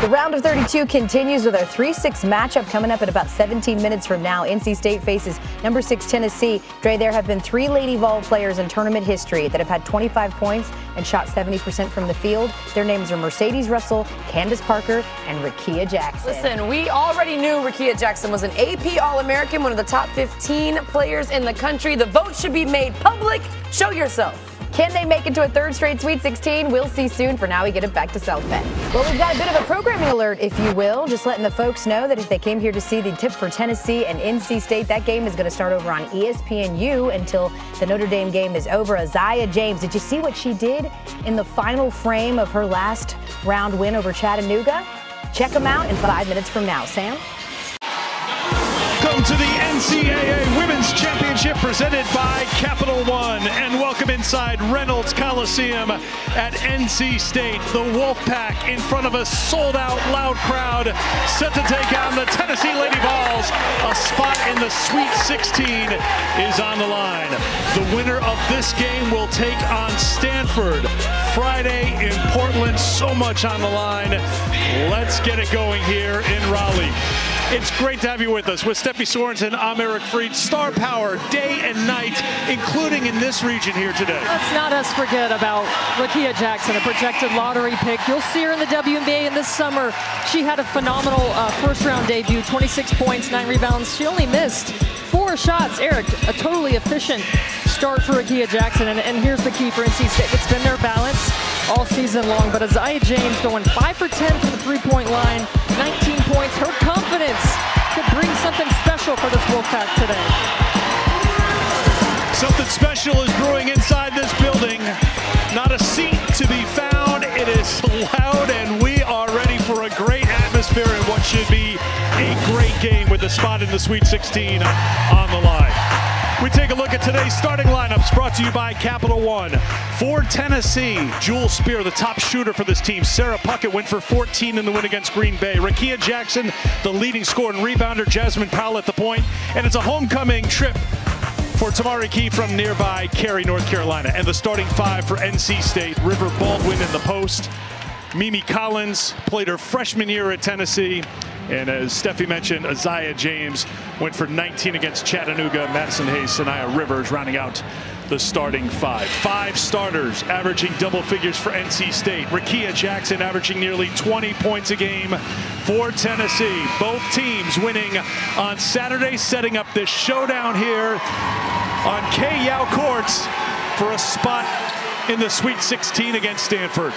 The round of 32 continues with our 3-6 matchup coming up in about 17 minutes from now. NC State faces number 6 Tennessee. Dre, there have been 3 Lady Vol players in tournament history that have had 25 points and shot 70% from the field. Their names are Mercedes Russell, Candace Parker, and Rickea Jackson. Listen, we already knew Rickea Jackson was an AP All-American, one of the top 15 players in the country. The vote should be made public. Show yourself. Can they make it to a 3rd straight Sweet 16? We'll see soon. For now, we get it back to South Bend. Well, we've got a bit of a programming alert, if you will. Just letting the folks know that if they came here to see the tip for Tennessee and NC State, that game is going to start over on ESPNU until the Notre Dame game is over. Isaiah James, did you see what she did in the final frame of her last round win over Chattanooga? Check them out in 5 minutes from now. Sam? Welcome to the NCAA Women's Championship presented by Capital One, and welcome inside Reynolds Coliseum at NC State. The Wolfpack in front of a sold-out loud crowd set to take on the Tennessee Lady Vols. A spot in the Sweet 16 is on the line. The winner of this game will take on Stanford Friday in Portland. So much on the line. Let's get it going here in Raleigh. It's great to have you with us. With Steffi Sorensen, I'm Eric Freed. Star power day and night, including in this region here today. Let's not us forget about Rickea Jackson, a projected lottery pick. You'll see her in the WNBA in this summer. She had a phenomenal first-round debut, 26 points, 9 rebounds. She only missed 4 shots. Eric, a totally efficient start for Rickea Jackson, and here's the key for NC State. It's been their balance all season long, but Isaiah James going 5 for 10 from the three-point line, 19 points. Her confidence could bring something special for this Wolfpack today. Something special is brewing inside this building. Not a seat to be found. It is loud, and we are ready for a great atmosphere in what should be a great game with a spot in the Sweet 16 on the line. We take a look at today's starting lineups brought to you by Capital One. For Tennessee, Jewel Spear, the top shooter for this team. Sarah Puckett went for 14 in the win against Green Bay. Rickea Jackson, the leading scorer and rebounder. Jasmine Powell at the point. And it's a homecoming trip for Tamari Key from nearby Cary, North Carolina. And the starting 5 for NC State. River Baldwin in the post. Mimi Collins played her freshman year at Tennessee. And as Steffi mentioned, Isaiah James went for 19 against Chattanooga. Madison Hayes, Sanaya Rivers rounding out the starting 5. 5 starters averaging double figures for NC State. Rickea Jackson averaging nearly 20 points a game for Tennessee. Both teams winning on Saturday, setting up this showdown here on K-Yow Courts for a spot in the Sweet 16 against Stanford.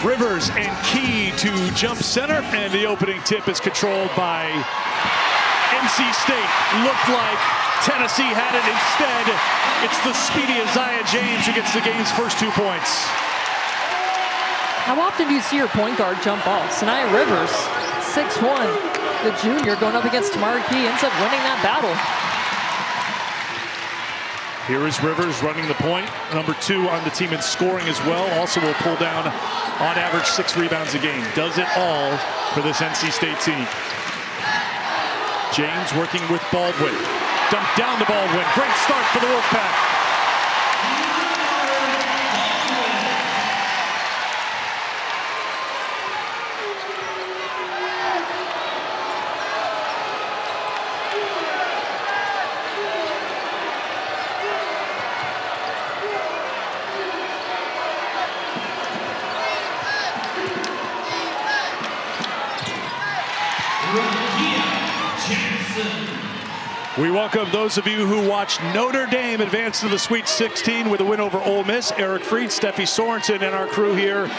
Rivers and Key to jump center, and the opening tip is controlled by NC State. Looked like Tennessee had it. Instead, it's the speedy Isaiah James who gets the game's first 2 points. How often do you see your point guard jump ball? Sanaya Rivers, 6'1", the junior, going up against Tamari Key, ends up winning that battle. Here is Rivers running the point, number 2 on the team in scoring as well. Also will pull down on average 6 rebounds a game. Does it all for this NC State team. James working with Baldwin. Dumped down to Baldwin. Great start for the Wolfpack. We welcome those of you who watched Notre Dame advance to the Sweet 16 with a win over Ole Miss. Eric Freed, Steffi Sorensen, and our crew here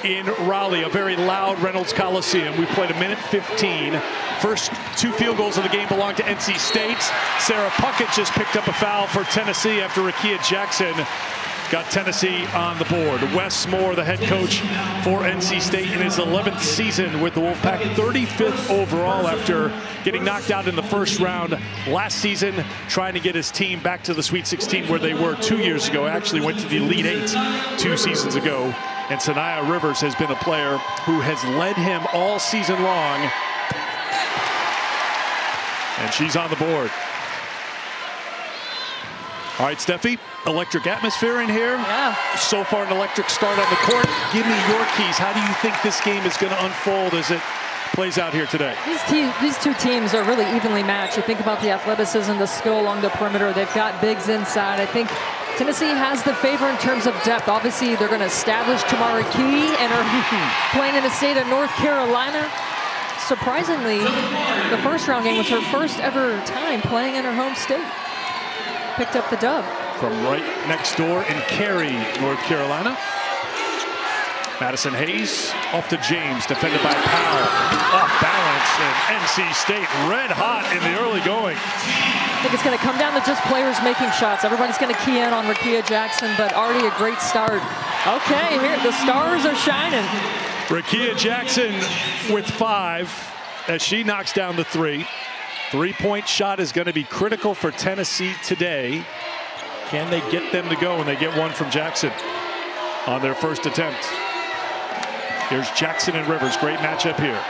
in Raleigh. A very loud Reynolds Coliseum. We've played 1:15. First 2 field goals of the game belong to NC State. Sarah Puckett just picked up a foul for Tennessee after Rickea Jackson got Tennessee on the board. Wes Moore, the head coach for NC State in his 11th season with the Wolfpack, 35th overall after getting knocked out in the first round last season, trying to get his team back to the Sweet 16 where they were 2 years ago. Actually went to the Elite 8 2 seasons ago. And Sanaya Rivers has been a player who has led him all season long. And she's on the board. All right, Steffi, electric atmosphere in here. Yeah. So far, an electric start on the court. Give me your keys. How do you think this game is going to unfold as it plays out here today? These two teams are really evenly matched. You think about the athleticism, the skill along the perimeter. They've got bigs inside. I think Tennessee has the favor in terms of depth. Obviously, they're going to establish Tamara Key and are playing in the state of North Carolina. Surprisingly, the first round game was her first ever time playing in her home state. Picked up the dub. From right next door in Cary, North Carolina. Madison Hayes off to James, defended by Powell. Off balance, and NC State red hot in the early going. I think it's going to come down to just players making shots. Everybody's going to key in on Rickea Jackson, but already a great start. Okay, here the stars are shining. Rickea Jackson with 5 as she knocks down the 3. 3-point shot is going to be critical for Tennessee today. Can they get them to go? And they get one from Jackson on their first attempt. Here's Jackson and Rivers. Great matchup here.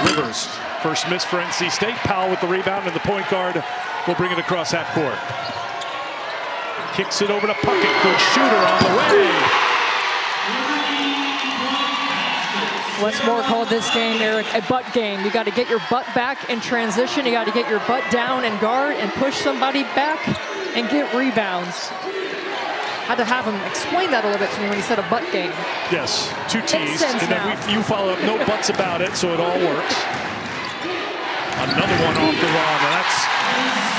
Rivers, first miss for NC State. Powell with the rebound, and the point guard will bring it across half court. Kicks it over to Puckett. Good shooter on the way. Westmore called this game, Eric, a butt game. You got to get your butt back in transition. You got to get your butt down and guard and push somebody back and get rebounds. Had to have him explain that a little bit to me when he said a butt game. Yes, 2 T's, and then you follow up, no buts about it, so it all works. Another one off the run, and that's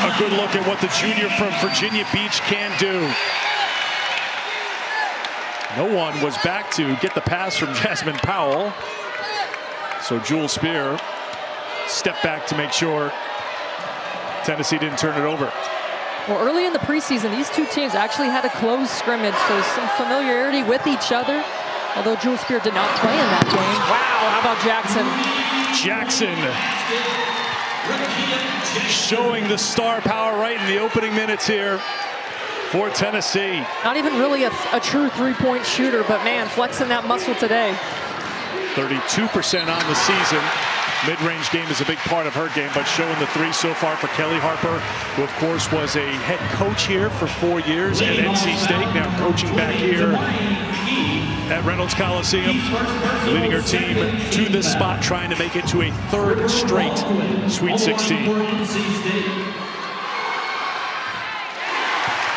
a good look at what the junior from Virginia Beach can do. No one was back to get the pass from Jasmine Powell. So Jules Spear stepped back to make sure Tennessee didn't turn it over. Well, early in the preseason, these two teams actually had a close scrimmage, so some familiarity with each other. Although Jules Spear did not play in that game. Wow, how about Jackson? Jackson showing the star power right in the opening minutes here for Tennessee. Not even really a true three-point shooter, but man, flexing that muscle today. 32% on the season. Mid-range game is a big part of her game, but showing the 3 so far for Kelly Harper, who of course was a head coach here for 4 years at NC State, now coaching back here at Reynolds Coliseum, leading her team to this spot, trying to make it to a 3rd straight Sweet 16.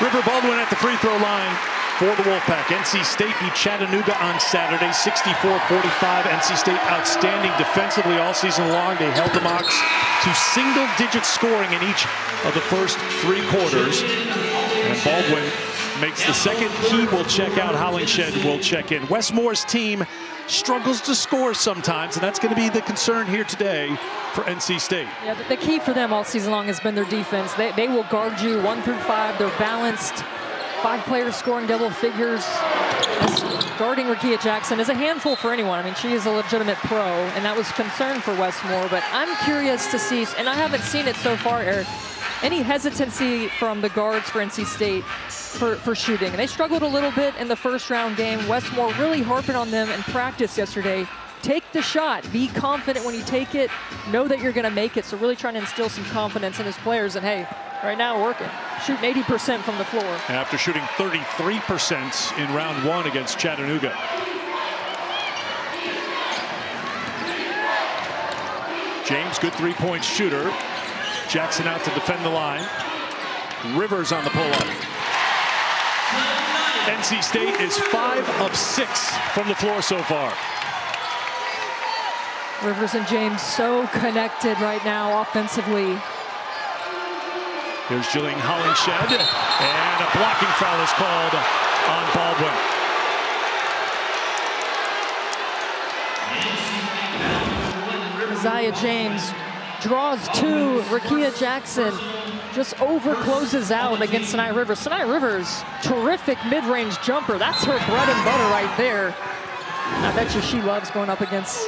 River Baldwin at the free throw line for the Wolfpack. NC State beat Chattanooga on Saturday, 64-45. NC State outstanding defensively all season long. They held the Mocs to single-digit scoring in each of the first 3 quarters. And Baldwin makes the second. He will check out. Hollingshed will check in. Westmore's team struggles to score sometimes, and that's going to be the concern here today for NC State. Yeah, the key for them all season long has been their defense. They will guard you 1 through 5. They're balanced. 5 players scoring double figures. Guarding Rickea Jackson is a handful for anyone. I mean, she is a legitimate pro, and that was concern for Westmore. But I'm curious to see, and I haven't seen it so far, Eric, any hesitancy from the guards for NC State for shooting. And they struggled a little bit in the first round game. Westmore really harping on them in practice yesterday. Take the shot. Be confident when you take it. Know that you're going to make it. So really trying to instill some confidence in his players. And hey, right now working. Shooting 80% from the floor. After shooting 33% in round 1 against Chattanooga. James, good 3-point shooter. Jackson out to defend the line. Rivers on the pull-up. NC State is 5 of 6 from the floor so far. Rivers and James so connected right now offensively. Here's Jillian Hollingshed, and a blocking foul is called on Baldwin. Isaiah James draws 2. Rickea Jackson just over-closes out against Sinai Rivers. Sinai Rivers, terrific mid-range jumper. That's her bread and butter right there. I bet you she loves going up against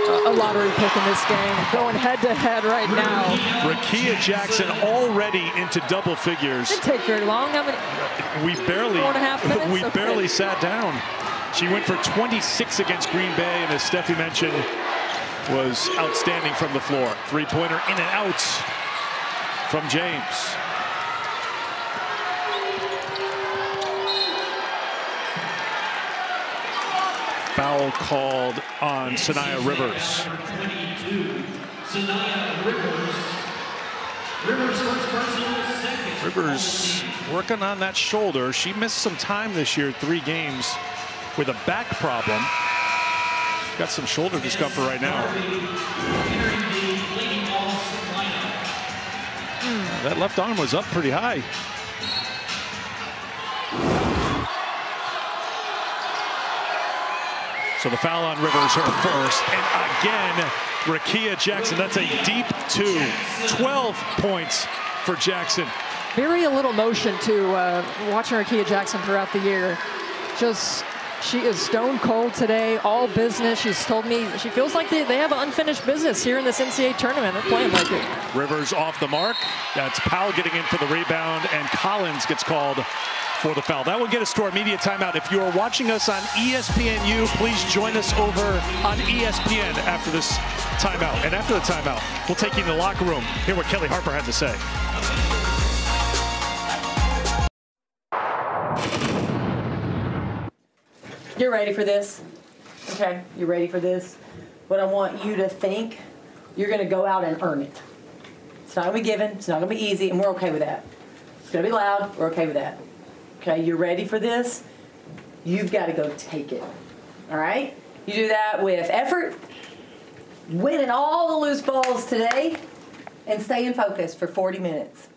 a lottery pick in this game. Going head-to-head right now. Rickea Jackson already into double figures. Didn't take very long. How many? We barely, 4.5 minutes? we barely sat down. She went for 26 against Green Bay, and as Steffi mentioned, was outstanding from the floor. Three-pointer in and out from James. Foul called on Sanaya Rivers. Rivers working on that shoulder. She missed some time this year, 3 games, with a back problem. She's got some shoulder discomfort right now. That left arm was up pretty high. So the foul on Rivers, her first. And again, Rickea Jackson, that's a deep 2. 12 points for Jackson. Very little motion to watching Rickea Jackson throughout the year. She is stone cold today, all business. She's told me she feels like they have unfinished business here in this NCAA tournament. They're playing like it. Rivers off the mark. That's Powell getting in for the rebound, and Collins gets called for the foul. That will get us to our media timeout. If you are watching us on ESPNU, please join us over on ESPN after this timeout. And after the timeout, we'll take you in the locker room, hear what Kelly Harper had to say. You're ready for this? Okay, you're ready for this? What I want you to think, you're going to go out and earn it. It's not going to be given. It's not going to be easy, and we're okay with that. It's going to be loud. We're okay with that. Okay, you're ready for this? You've got to go take it. All right? You do that with effort, winning all the loose balls today, and staying focused for 40 minutes.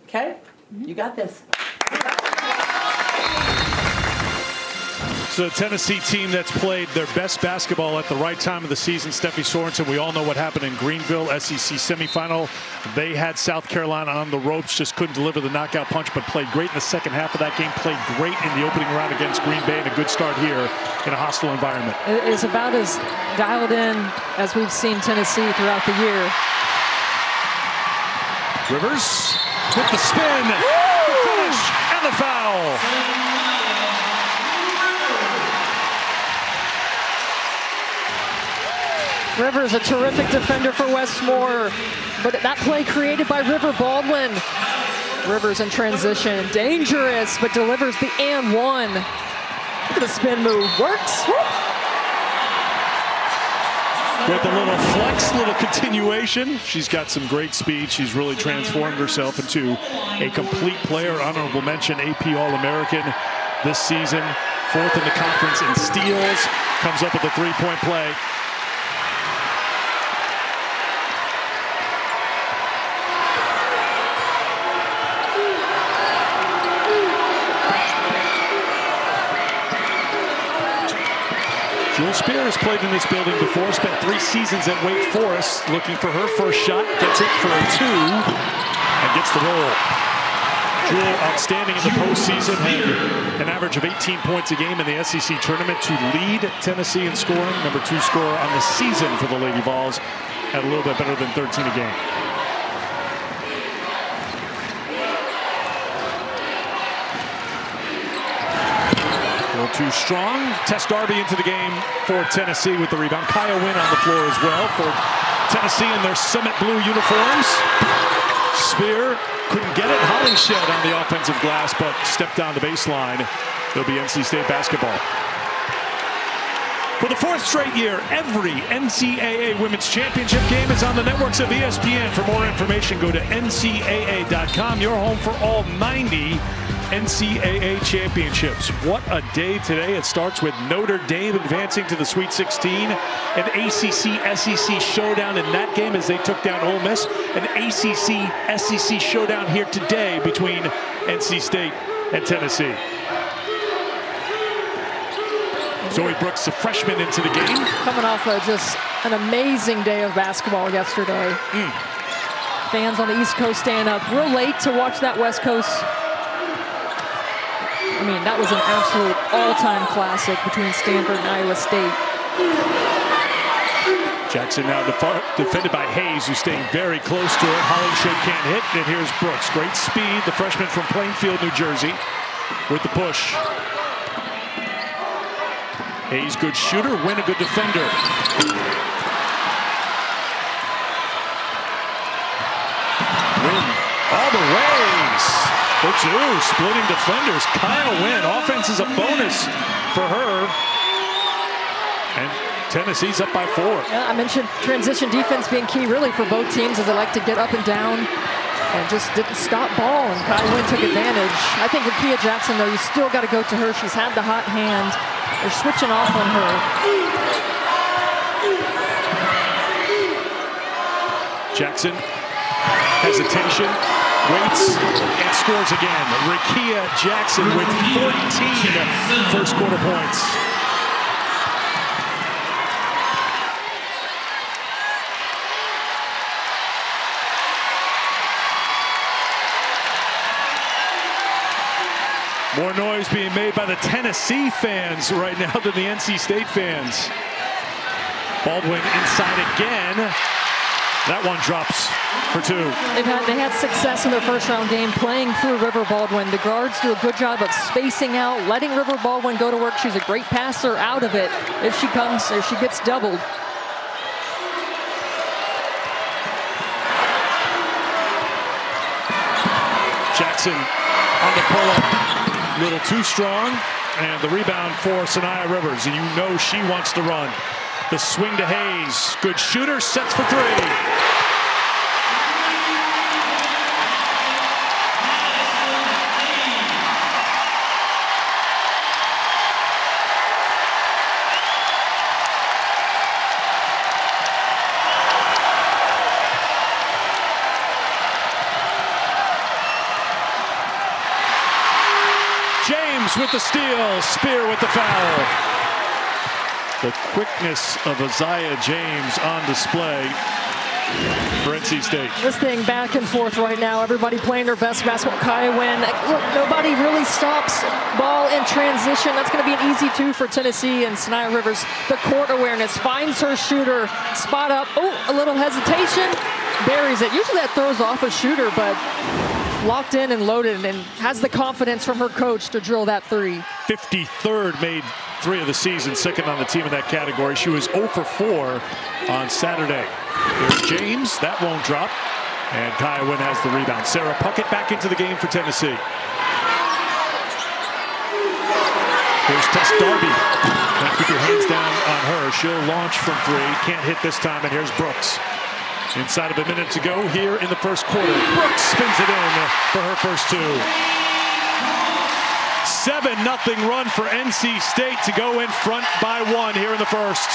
Okay? You got this. So the Tennessee team that's played their best basketball at the right time of the season, Steffi Sorensen, we all know what happened in Greenville, SEC semifinal. They had South Carolina on the ropes, just couldn't deliver the knockout punch, but played great in the second half of that game, played great in the opening round against Green Bay, and a good start here in a hostile environment. It's about as dialed in as we've seen Tennessee throughout the year. Rivers with the spin, the finish, and the foul. Rivers, a terrific defender for Westmore, but that play created by River Baldwin. Rivers in transition, dangerous, but delivers the and one. Look at the spin move, works. Woo! With a little flex, little continuation. She's got some great speed. She's really transformed herself into a complete player. Honorable mention, AP All-American this season. 4th in the conference in steals. Comes up with a 3-point play. Jewel Spears played in this building before, spent 3 seasons at Wake Forest, looking for her first shot, gets it for a 2, and gets the roll. Jewel, outstanding in the postseason, had an average of 18 points a game in the SEC tournament to lead Tennessee in scoring. Number 2 scorer on the season for the Lady Vols, had a little bit better than 13 a game. Too strong. Tess Darby into the game for Tennessee with the rebound. Kaya Wynn on the floor as well for Tennessee in their Summit Blue uniforms. Spear couldn't get it. Hollingshed on the offensive glass, but stepped down the baseline. It'll be NC State basketball. For the 4th straight year, every NCAA Women's Championship game is on the networks of ESPN. For more information, go to ncaa.com. Your home for all 90 NCAA championships. What a day today. It starts with Notre Dame advancing to the Sweet 16. An ACC-SEC showdown in that game as they took down Ole Miss. An ACC-SEC showdown here today between NC State and Tennessee. Zoe Brooks, the freshman, into the game. Coming off just an amazing day of basketball yesterday. Fans on the East Coast staying up real late to watch that West Coast. I mean, that was an absolute all-time classic between Stanford and Iowa State. Jackson now defended by Hayes, who's staying very close to it. Hollingshed can't hit, and here's Brooks. Great speed, the freshman from Plainfield, New Jersey, with the push. Hayes, good shooter. Wynn, a good defender. all the way. The two splitting defenders. Kyle Wynn, offense is a bonus for her. And Tennessee's up by 4. Yeah, I mentioned transition defense being key really for both teams as they like to get up and down and just didn't stop ball, and Kyle Wynn took advantage. I think Rickea Jackson, though, you still got to go to her. She's had the hot hand. They're switching off on her. Jackson, hesitation, waits, and scores again. Rickea Jackson with 14 first quarter points. More noise being made by the Tennessee fans right now than the NC State fans. Baldwin inside again. That one drops for 2. They had success in their first round game playing through River Baldwin. The guards do a good job of spacing out, letting River Baldwin go to work. She's a great passer out of it if she gets doubled. Jackson on the pull-up. Little too strong, and the rebound for Sanaya Rivers, and you know she wants to run. The swing to Hayes, good shooter, sets for 3. With the steal, Spear with the foul. The quickness of Isaiah James on display for NC State. This thing back and forth right now. Everybody playing their best basketball. Kaya Wynn. Look, nobody really stops ball in transition. That's going to be an easy 2 for Tennessee, and Sanaya Rivers, the court awareness, finds her shooter, spot up. Oh, a little hesitation, buries it. Usually that throws off a shooter, but locked in and loaded, and has the confidence from her coach to drill that 3. 53rd made 3 of the season, second on the team in that category. She was 0 for 4 on Saturday. There's James, that won't drop, and Kaya Wynn has the rebound. Sarah Puckett back into the game for Tennessee. Here's Tess Darby. Can't keep your hands down on her. She'll launch from 3, can't hit this time, and here's Brooks. Inside of a minute to go here in the first quarter. Brooks spins it in for her first 2. 7-0 run for NC State to go in front by 1 here in the first.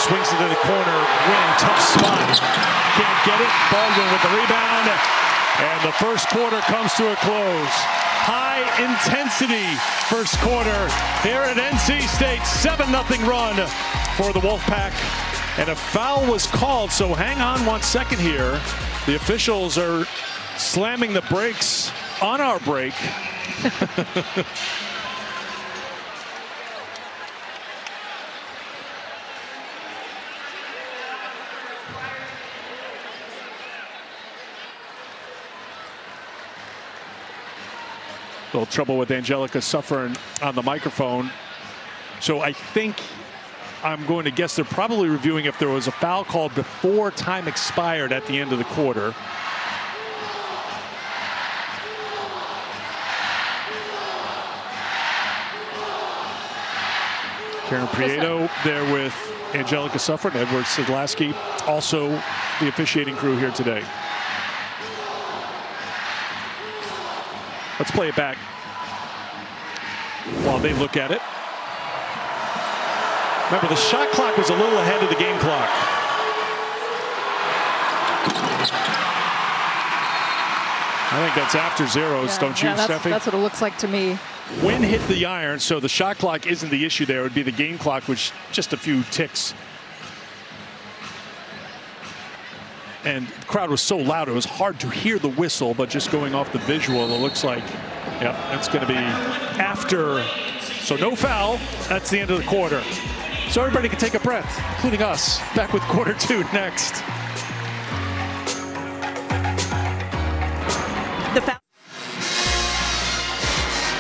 Swings it to the corner. Wynn, tough spot. Can't get it. Baldwin with the rebound. And the first quarter comes to a close. High intensity first quarter here at NC State. 7-0 run for the Wolfpack. And a foul was called, so hang on 1 second here. The officials are slamming the brakes on our break. A little trouble with Angelica suffering on the microphone. So I think, I'm going to guess they're probably reviewing if there was a foul called before time expired at the end of the quarter. Karen Prieto there with Angelica Suffren, Edward Sidlaski, also the officiating crew here today. Let's play it back while they look at it. Remember, the shot clock was a little ahead of the game clock. I think that's after zeros, don't you, Steffi? That's what it looks like to me. Wynn hit the iron, so the shot clock isn't the issue there. It would be the game clock, which just a few ticks. And the crowd was so loud, it was hard to hear the whistle, but just going off the visual, it looks like, yeah, that's going to be after. So no foul. That's the end of the quarter. so everybody can take a breath, including us. Back with quarter 2 next.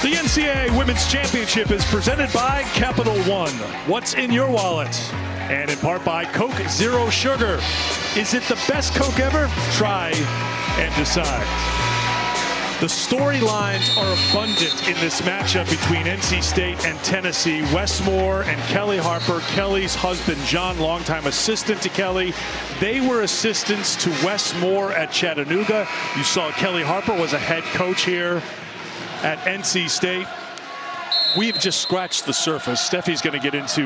The NCAA Women's Championship is presented by Capital One. What's in your wallet? And in part by Coke Zero Sugar. Is it the best Coke ever? Try and decide. The storylines are abundant in this matchup between NC State and Tennessee. Wes Moore and Kelly Harper, Kelly's husband, John, longtime assistant to Kelly. They were assistants to Wes Moore at Chattanooga. You saw Kelly Harper was a head coach here at NC State. We've just scratched the surface. Steffi's going to get into,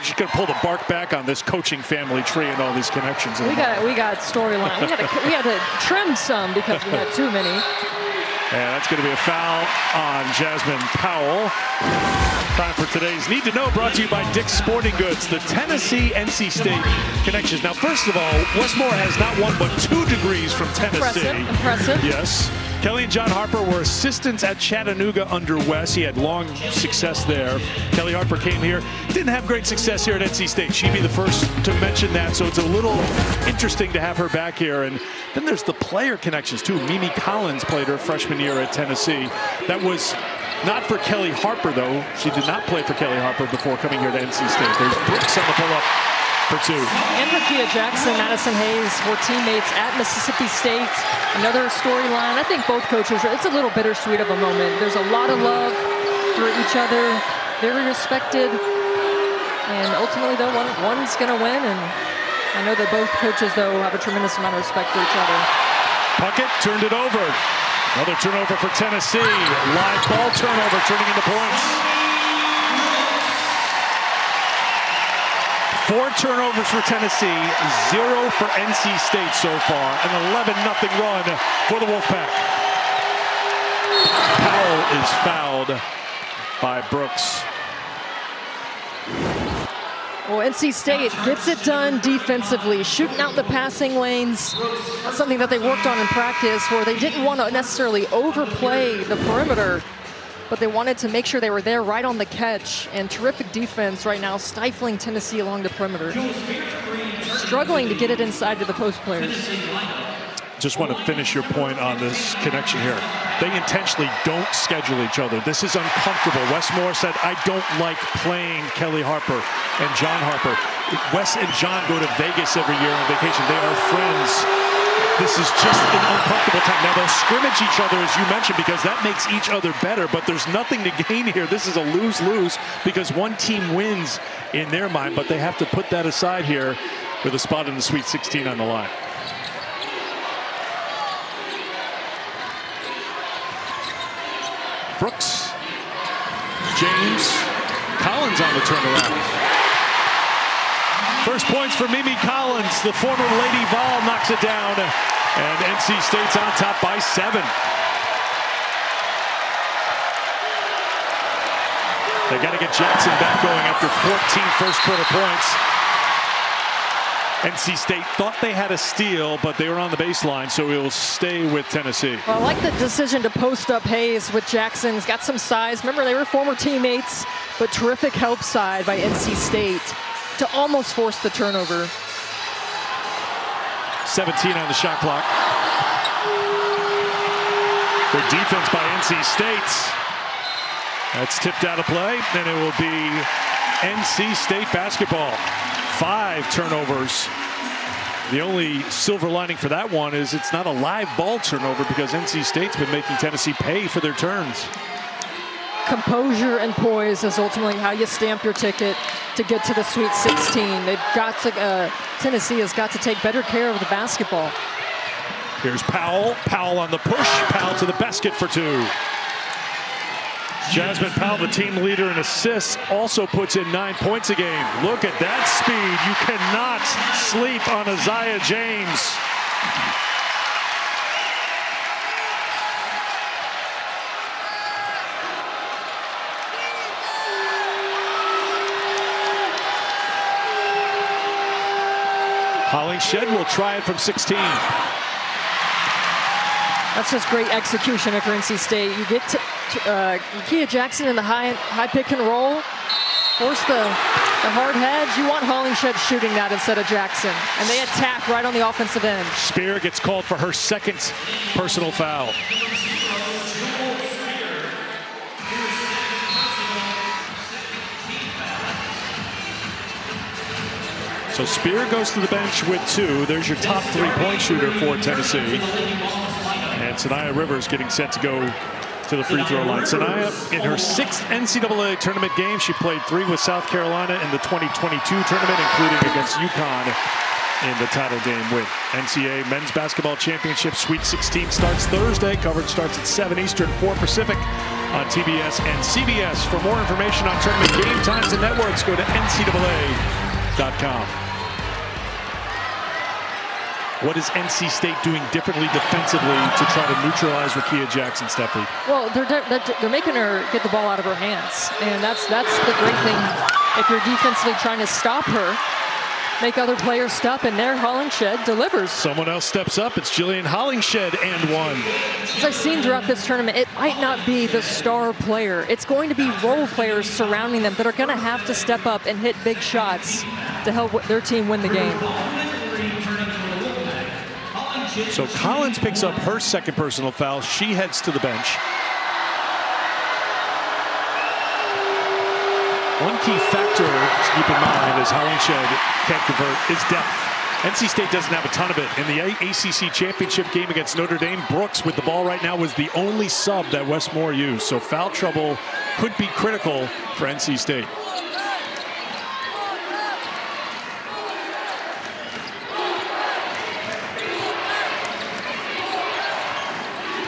she's going to pull the bark back on this coaching family tree and all these connections. We got storyline. We had to trim some because we had too many. Yeah, that's going to be a foul on Jasmine Powell. Time for today's Need to Know, brought to you by Dick's Sporting Goods. The Tennessee-NC State connections. Now, first of all, Wes Moore has not 1 but 2 degrees from Tennessee. Impressive. Yes. Kelly and John Harper were assistants at Chattanooga under Wes. He had long success there. Kelly Harper came here. Didn't have great success here at NC State. She'd be the first to mention that, so it's a little interesting to have her back here. And then there's the player connections, too. Mimi Collins played her freshman year at Tennessee. That was not for Kelly Harper, though. She did not play for Kelly Harper before coming here to NC State. There's Brooks on the pull-up for 2. And Rekia Jackson, Madison Hayes were teammates at Mississippi State. Another storyline. I think both coaches, it's a little bittersweet of a moment. There's a lot of love for each other, very respected. And ultimately, though, one's going to win. And I know that both coaches, though, have a tremendous amount of respect for each other. Puckett turned it over. Another turnover for Tennessee. Live ball turnover, turning into points. 4 turnovers for Tennessee, 0 for NC State so far, an 11-0 run for the Wolfpack. Powell is fouled by Brooks. Well, NC State gets it done defensively, shooting out the passing lanes. That's something that they worked on in practice, where they didn't want to necessarily overplay the perimeter, but they wanted to make sure they were there right on the catch. And terrific defense right now, stifling Tennessee along the perimeter. Struggling to get it inside to the post players. Just want to finish your point on this connection here. They intentionally don't schedule each other. This is uncomfortable. Wes Moore said, I don't like playing Kelly Harper and John Harper. Wes and John go to Vegas every year on vacation. They are friends. This is just an uncomfortable time. Now, they'll scrimmage each other, as you mentioned, because that makes each other better, but there's nothing to gain here. This is a lose-lose because one team wins in their mind, but they have to put that aside here with a spot in the Sweet 16 on the line. Brooks, James, Collins on the turnaround. First points for Mimi Collins. The former Lady Vol knocks it down, and NC State's on top by 7. They got to get Jackson back going after 14 first quarter points. NC State thought they had a steal, but they were on the baseline, so it will stay with Tennessee. Well, I like the decision to post up Hayes with Jackson. He's got some size. Remember, they were former teammates, but terrific help side by NC State to almost force the turnover. 17 on the shot clock. Good defense by NC State. That's tipped out of play, and it will be NC State basketball. 5 turnovers. The only silver lining for that one is it's not a live ball turnover because NC State's been making Tennessee pay for their turns. Composure and poise is ultimately how you stamp your ticket to get to the Sweet 16. They've got to, Tennessee has got to take better care of the basketball. Here's Powell. Powell on the push. Powell to the basket for 2. Jasmine Powell, the team leader in assists, also puts in 9 points a game. Look at that speed. You cannot sleep on Isaiah James. Holly Shed will try it from 16. That's just great execution for NC State. You get to Rekia Jackson in the high pick and roll, force the The hard hedge, you want Hollingshed shooting that instead of Jackson. And they attack right on the offensive end. Spear gets called for her second personal foul. So Spear goes to the bench with 2. There's your top 3-point shooter for Tennessee. And Sanaya Rivers getting set to go to the free throw line. Sanaya, in her 6th NCAA tournament game, she played 3 with South Carolina in the 2022 tournament, including against UConn in the title game win. NCAA Men's Basketball Championship Sweet 16 starts Thursday. Coverage starts at 7 Eastern, 4 Pacific on TBS and CBS. For more information on tournament game times and networks, go to ncaa.com. What is NC State doing differently defensively to try to neutralize Rickea Jackson, Steffi? Well, they're making her get the ball out of her hands, and that's the great thing. If you're defensively trying to stop her, make other players step, and there Hollingshed delivers. Someone else steps up. It's Jillian Hollingshed and 1. As I've seen throughout this tournament, it might not be the star player. It's going to be role players surrounding them that are going to have to step up and hit big shots to help their team win the game. So Collins picks up her second personal foul. She heads to the bench. One key factor to keep in mind as Hollingshed can't convert is depth. NC State doesn't have a ton of it. In the ACC championship game against Notre Dame, Brooks with the ball right now was the only sub that Westmore used. So foul trouble could be critical for NC State.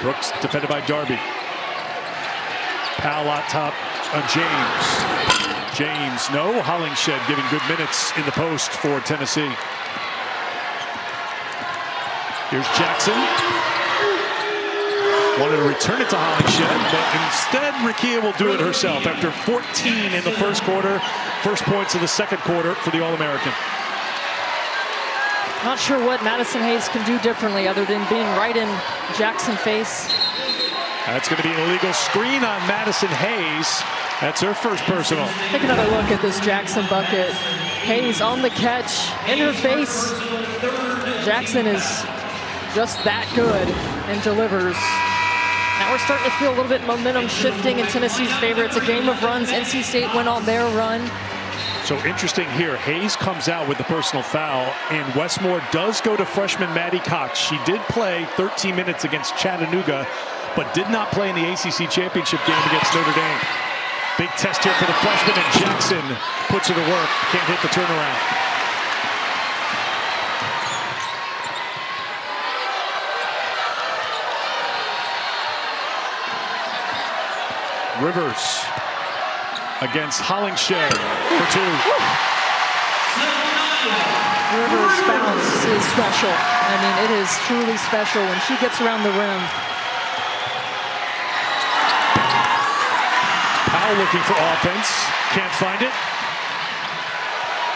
Brooks defended by Darby. Powell out top on James. James, no. Hollingshed giving good minutes in the post for Tennessee. Here's Jackson. Wanted to return it to Hollingshed, but instead Rickea will do it herself after 14 in the first quarter. First points of the second quarter for the All-American. Not sure what Madison Hayes can do differently other than being right in Jackson's face. That's going to be an illegal screen on Madison Hayes. That's her first personal. Take another look at this Jackson bucket. Hayes on the catch, in her face. Jackson is just that good and delivers. Now we're starting to feel a little bit momentum shifting in Tennessee's favor. It's a game of runs. NC State went on their run. So interesting here, Hayes comes out with the personal foul, and Westmore does go to freshman Maddie Cox. She did play 13 minutes against Chattanooga, but did not play in the ACC championship game against Notre Dame. Big test here for the freshman, and Jackson puts her to work. Can't hit the turnaround. Rivers against Hollingshed for 2. Rivers' bounce is special. I mean, it is truly special when she gets around the rim. Powell looking for offense. Can't find it.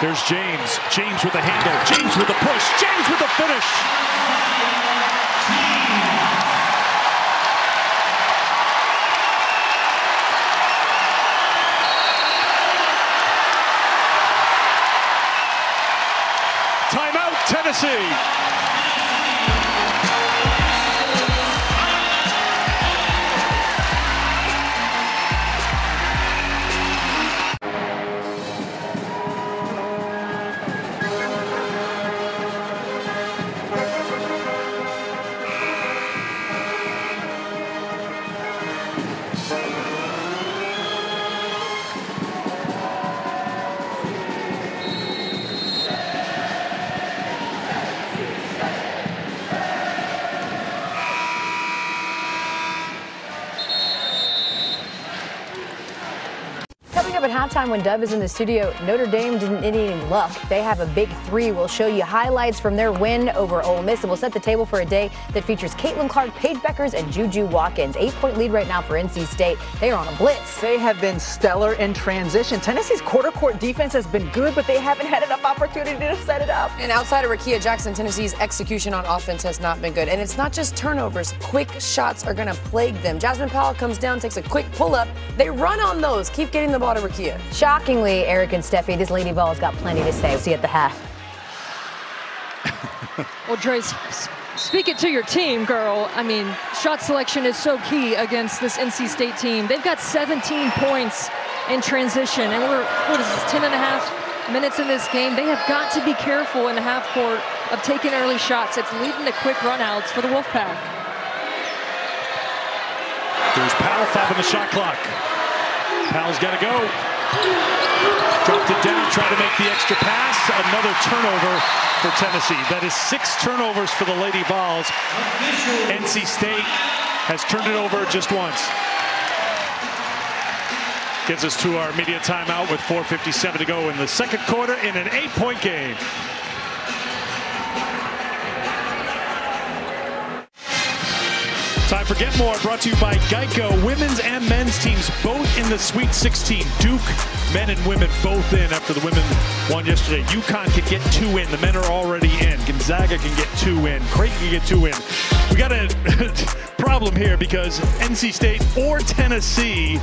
There's James. James with the handle. James with the push. James with the finish. Timeout, Tennessee. At halftime, when Dove is in the studio, Notre Dame didn't need any luck. They have a big 3. We'll show you highlights from their win over Ole Miss, and we'll set the table for a day that features Caitlin Clark, Paige Beckers, and Juju Watkins. 8-point lead right now for NC State. They are on a blitz. They have been stellar in transition. Tennessee's quarter-court defense has been good, but they haven't had enough opportunity to set it up. And outside of Rickea Jackson, Tennessee's execution on offense has not been good. And it's not just turnovers. Quick shots are going to plague them. Jasmine Powell comes down, takes a quick pull-up. They run on those. Keep getting the ball out of Rickea. Shockingly, Eric and Steffi, this Lady Vols got plenty to say. See you at the half. Well, Dre, speak it to your team, girl. I mean, shot selection is so key against this NC State team. They've got 17 points in transition, and we're, what is this, 10.5 minutes in this game. They have got to be careful in the half court of taking early shots. It's leading to quick runouts for the Wolfpack. There's Powell, 5 on the shot clock. Powell's got to go. Dropped it down, trying to make the extra pass. Another turnover for Tennessee. That is 6 turnovers for the Lady Vols. NC State has turned it over just once. Gets us to our media timeout with 4:57 to go in the second quarter in an 8-point game. Time for Get More, brought to you by Geico. Women's and men's teams both in the Sweet 16. Duke, men and women both in after the women won yesterday. UConn can get 2 in. The men are already in. Gonzaga can get 2 in. Creighton can get 2 in. We got a problem here because NC State or Tennessee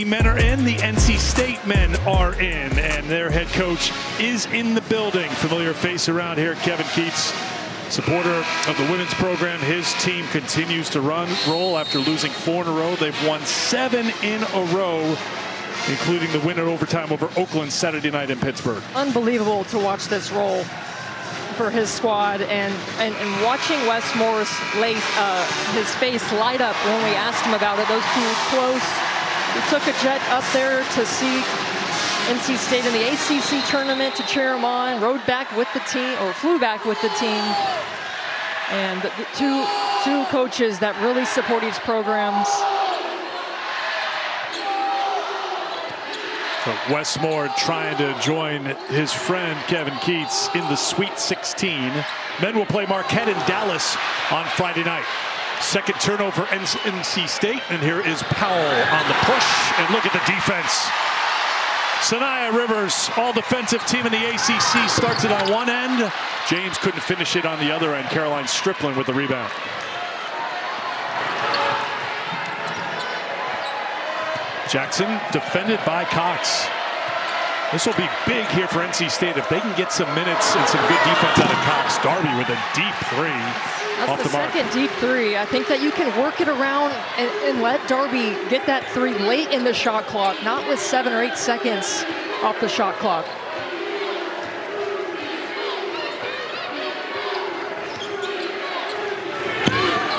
men are in, the NC State men are in, and their head coach is in the building. Familiar face around here, Kevin Keats. Supporter of the women's program, his team continues to roll after losing 4 in a row. They've won 7 in a row, including the win in overtime over Oakland Saturday night in Pittsburgh. Unbelievable to watch this roll for his squad, and watching Wes Morris his face light up when we asked him about it. Those two close. We took a jet up there to see NC State in the ACC tournament to cheer him on, rode back with the team, or flew back with the team. And the two coaches that really support each programs. So Wes Moore trying to join his friend Kevin Keats in the Sweet 16. Men will play Marquette in Dallas on Friday night. Second turnover NC State, and here is Powell on the push, and look at the defense. Sanaya Rivers, all-defensive team in the ACC, starts it on one end. James couldn't finish it on the other end. Caroline Strickland with the rebound. Jackson defended by Cox. This will be big here for NC State if they can get some minutes and some good defense out of Cox. Darby with a deep 3. That's the second deep 3. I think that you can work it around and let Darby get that 3 late in the shot clock, not with 7 or 8 seconds off the shot clock.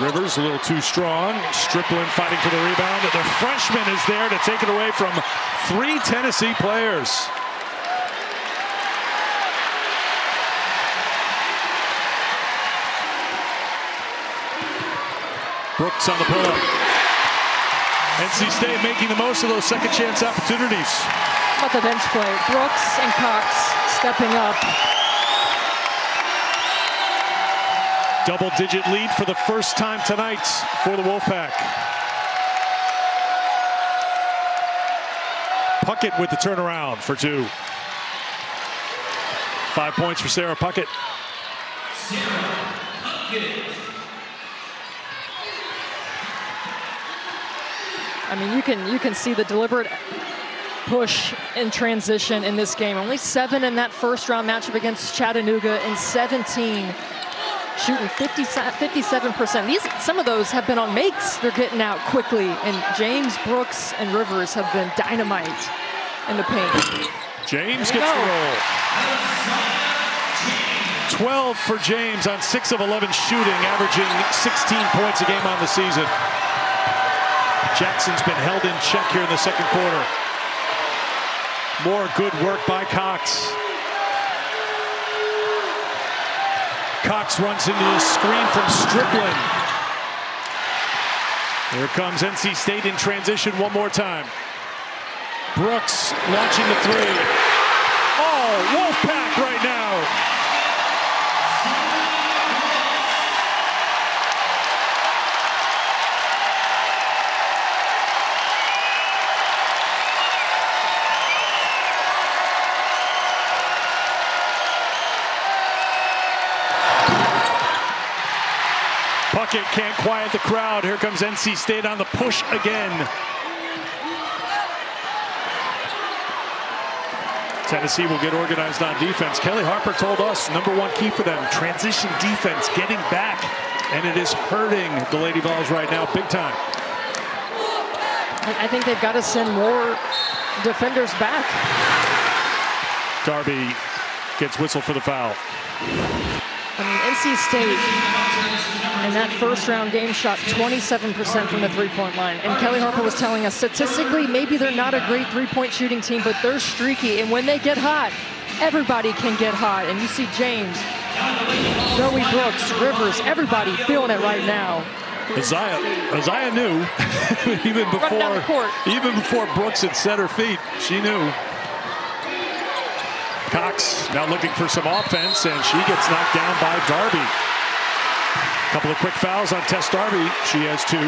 Rivers a little too strong. Strickland fighting for the rebound. The freshman is there to take it away from 3 Tennessee players. Brooks on the pull-up. NC State making the most of those second chance opportunities. How about the bench play? Brooks and Cox stepping up. Double-digit lead for the first time tonight for the Wolfpack. Puckett with the turnaround for 2. 5 points for Sarah Puckett. I mean, you can see the deliberate push in transition in this game. Only 7 in that first round matchup against Chattanooga, and 17 shooting 57%. Some of those have been on makes. They're getting out quickly, and James, Brooks, and Rivers have been dynamite in the paint. James gets the roll. 12 for James on 6 of 11 shooting, averaging 16 points a game on the season. Jackson's been held in check here in the second quarter. More good work by Cox. Cox runs into the screen from Strickland. Here comes NC State in transition one more time. Brooks launching the 3. Oh, Wolfpack right now. Puckett can't quiet the crowd. Here comes NC State on the push again. Tennessee will get organized on defense. Kelly Harper told us #1 key for them, transition defense, getting back. And it is hurting the Lady Vols right now big time. I think they've got to send more defenders back. Darby gets whistled for the foul. I mean, NC State in that first round game shot 27% from the three-point line. And Kelly Harper was telling us statistically, maybe they're not a great three-point shooting team, but they're streaky. And when they get hot, everybody can get hot. And you see James, Zoe Brooks, Rivers, everybody feeling it right now. Isaiah knew even before Brooks had set her feet, she knew. Cox now looking for some offense, and she gets knocked down by Darby. A couple of quick fouls on Tess Darby. She has 2.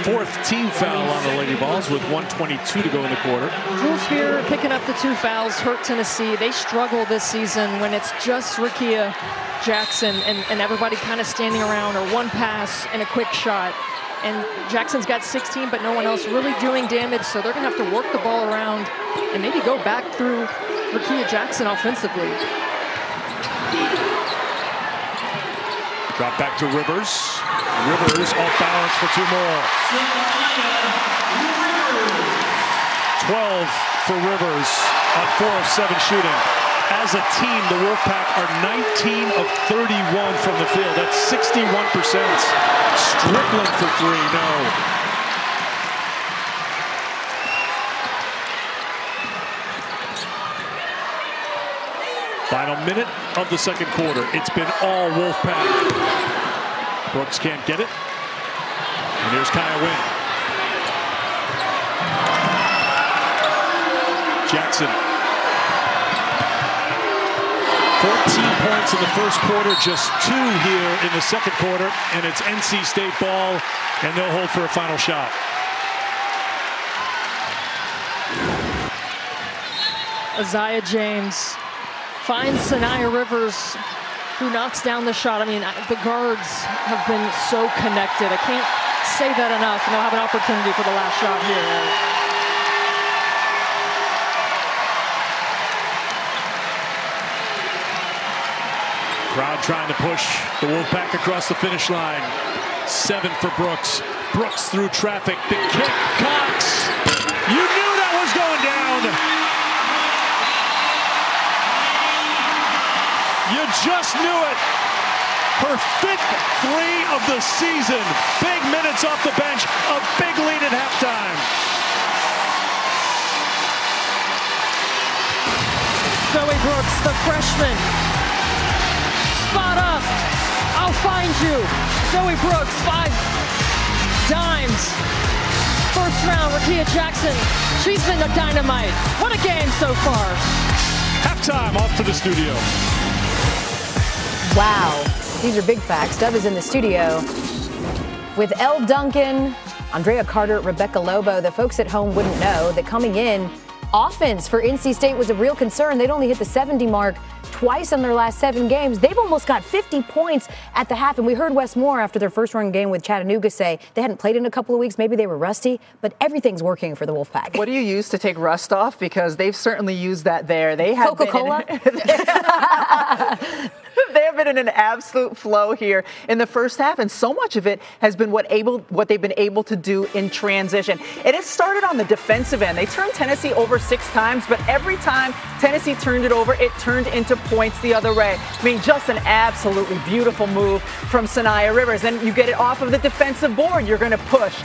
Fourth team foul on the Lady Vols with 1:22 to go in the quarter. Jewel Spear picking up the 2 fouls hurt Tennessee. They struggle this season when it's just Rickea Jackson and everybody kind of standing around, or one pass and a quick shot. And Jackson's got 16, but no one else really doing damage, so they're going to have to work the ball around and maybe go back through Rickea Jackson offensively. Drop back to Rivers. Rivers off balance for 2 more. 12 for Rivers on 4 of 7 shooting. As a team, the Wolfpack are 19 of 31 from the field. That's 61%. Strickland for 3, no. Final minute of the second quarter. It's been all Wolfpack. Brooks can't get it. And here's Kaya Wynn. Jackson. 14 points in the first quarter, just 2 here in the second quarter, and it's NC State ball, and they'll hold for a final shot. Isaiah James finds Sanaya Rivers, who knocks down the shot. I mean, the guards have been so connected. I can't say that enough, and they'll have an opportunity for the last shot here. Crowd trying to push the Wolfpack across the finish line. 7 for Brooks. Brooks through traffic. The kick. Cox. You knew that was going down. You just knew it. Her 5th 3 of the season. Big minutes off the bench. A big lead at halftime. Zoe Brooks, the freshman. Spot up. I'll find you. Zoe Brooks, 5 dimes. First round, Rickea Jackson. She's been a dynamite. What a game so far. Halftime, off to the studio. Wow. These are big facts. Dove is in the studio with Elle Duncan, Andrea Carter, Rebecca Lobo. The folks at home wouldn't know that coming in, offense for NC State was a real concern. They'd only hit the 70 mark twice in their last 7 games. They've almost got 50 points at the half. And we heard Wes Moore after their first run game with Chattanooga say they hadn't played in a couple of weeks. Maybe they were rusty, but everything's working for the Wolfpack. What do you use to take rust off? Because they've certainly used that there. They have Coca-Cola? They have been in an absolute flow here in the first half, and so much of it has been what they've been able to do in transition. It has started on the defensive end. They turned Tennessee over 6 times, but every time Tennessee turned it over, it turned into points the other way. I mean, just an absolutely beautiful move from Sanaya Rivers. Then you get it off of the defensive board. You're going to push.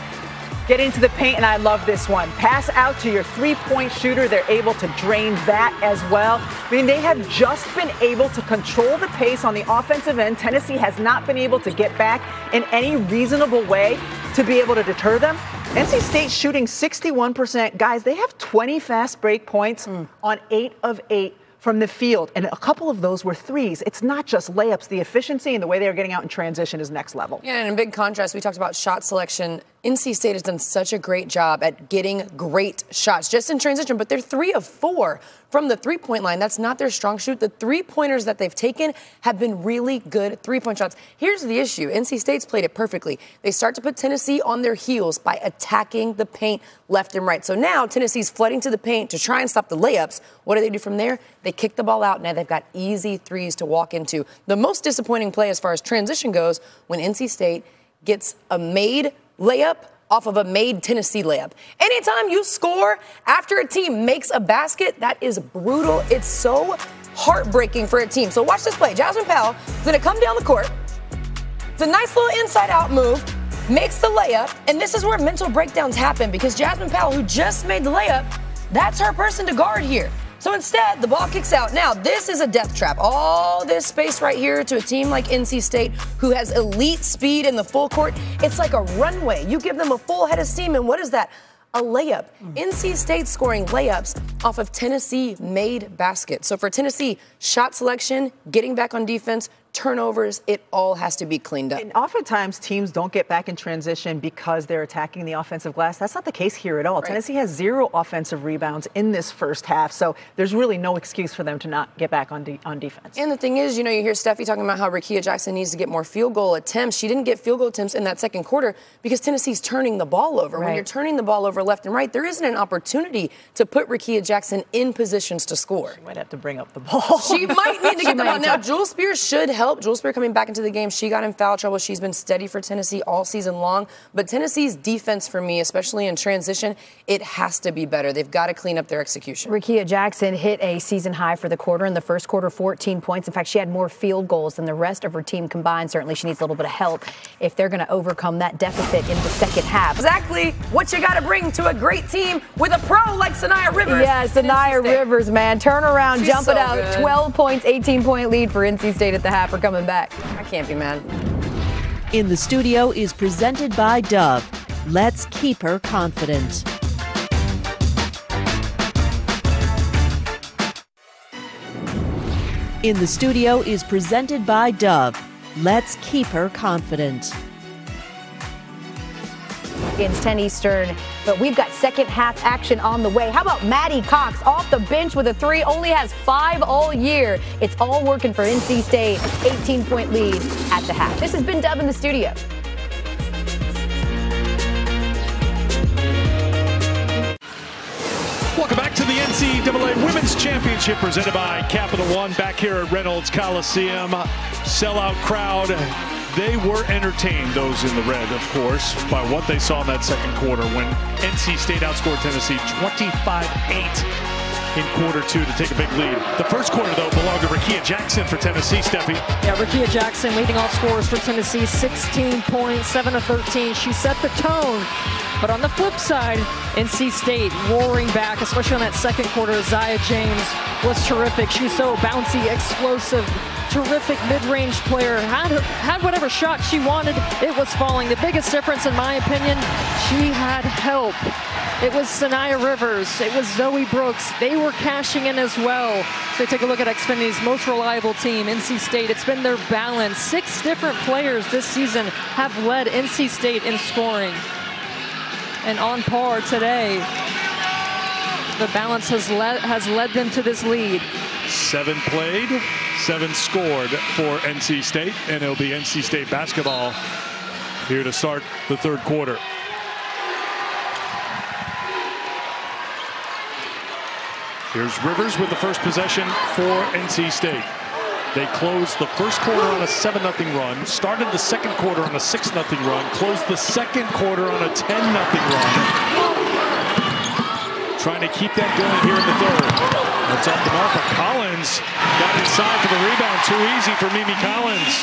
Get into the paint, and I love this one. Pass out to your 3-point shooter. They're able to drain that as well. I mean, they have just been able to control the pace on the offensive end. Tennessee has not been able to get back in any reasonable way to be able to deter them. NC State shooting 61%. Guys, they have 20 fast break points on 8 of 8 from the field, and a couple of those were threes. It's not just layups. The efficiency and the way they're getting out in transition is next level. Yeah, and in big contrast, we talked about shot selection NC State has done such a great job at getting great shots just in transition, but they're 3 of 4 from the three-point line. That's not their strong suit. The three-pointers that they've taken have been really good three-point shots. Here's the issue. NC State's played it perfectly. They start to put Tennessee on their heels by attacking the paint left and right. So now Tennessee's flooding to the paint to try and stop the layups. What do from there? They kick the ball out. Now they've got easy threes to walk into. The most disappointing play as far as transition goes when NC State gets a made layup off of a made Tennessee layup. Anytime you score after a team makes a basket, that is brutal. It's so heartbreaking for a team. So watch this play. Jasmine Powell is going to come down the court. It's a nice little inside-out move, makes the layup, and this is where mental breakdowns happen because Jasmine Powell, who just made the layup, that's her person to guard here. So instead, the ball kicks out. Now, this is a death trap. All this space right here to a team like NC State who has elite speed in the full court. It's like a runway. You give them a full head of steam, and what is that? A layup. NC State scoring layups off of Tennessee-made baskets. So for Tennessee, shot selection, getting back on defense, turnovers, it all has to be cleaned up. And oftentimes teams don't get back in transition because they're attacking the offensive glass. That's not the case here at all. Right. Tennessee has 0 offensive rebounds in this first half, so there's really no excuse for them to not get back on defense. And the thing is, you know, you hear Steffi talking about how Rekia Jackson needs to get more field goal attempts. She didn't get field goal attempts in that second quarter because Tennessee's turning the ball over. Right. When you're turning the ball over left and right, there isn't an opportunity to put Rekia Jackson in positions to score. She might have to bring up the ball. She might need to get the ball. Now, Jewel Spears should help. Jewel Spears coming back into the game. She got in foul trouble. She's been steady for Tennessee all season long. But Tennessee's defense for me, especially in transition, it has to be better. They've got to clean up their execution. Rekia Jackson hit a season high for the quarter. In the first quarter, 14 points. In fact, she had more field goals than the rest of her team combined. Certainly, she needs a little bit of help if they're going to overcome that deficit in the second half. Exactly what you got to bring to a great team with a pro like Sanaya Rivers. Yeah, Sanaya Rivers, man. Turn around, jump it out. Good. 12 points, 18-point lead for NC State at the half. We're coming back. I can't be mad. In the Studio is presented by Dove. Let's keep her confident. In the Studio is presented by Dove. Let's keep her confident. It's 10 Eastern, but we've got second half action on the way. How about Maddie Cox off the bench with a 3, only has 5 all year. It's all working for NC State, 18-point lead at the half. This has been Dove in the Studio. Welcome back to the NCAA Women's Championship presented by Capital One back here at Reynolds Coliseum. Sellout crowd. They were entertained, those in the red, of course, by what they saw in that second quarter when NC State outscored Tennessee 25-8 in quarter 2 to take a big lead. The first quarter, though, belonged to Rekia Jackson for Tennessee, Steffi. Yeah, Rekia Jackson leading all scorers for Tennessee, 16 points, 7 of 13. She set the tone. But on the flip side, NC State roaring back, especially on that second quarter. Zia James was terrific. She was so bouncy, explosive, terrific mid-range player. Had whatever shot she wanted, it was falling. The biggest difference, in my opinion, she had help. It was Sanaya Rivers. It was Zoe Brooks. They were cashing in as well. So take a look at Xfinity's most reliable team, NC State. It's been their balance. 6 different players this season have led NC State in scoring. And on par today, the balance has led them to this lead. 7 played, 7 scored for NC State, and it'll be NC State basketball here to start the third quarter. Here's Rivers with the first possession for NC State. They closed the first quarter on a 7-0 run, started the second quarter on a 6-0 run, closed the second quarter on a 10-0 run. Trying to keep that going here in the third. That's off the mark, but Collins got inside for the rebound. Too easy for Mimi Collins.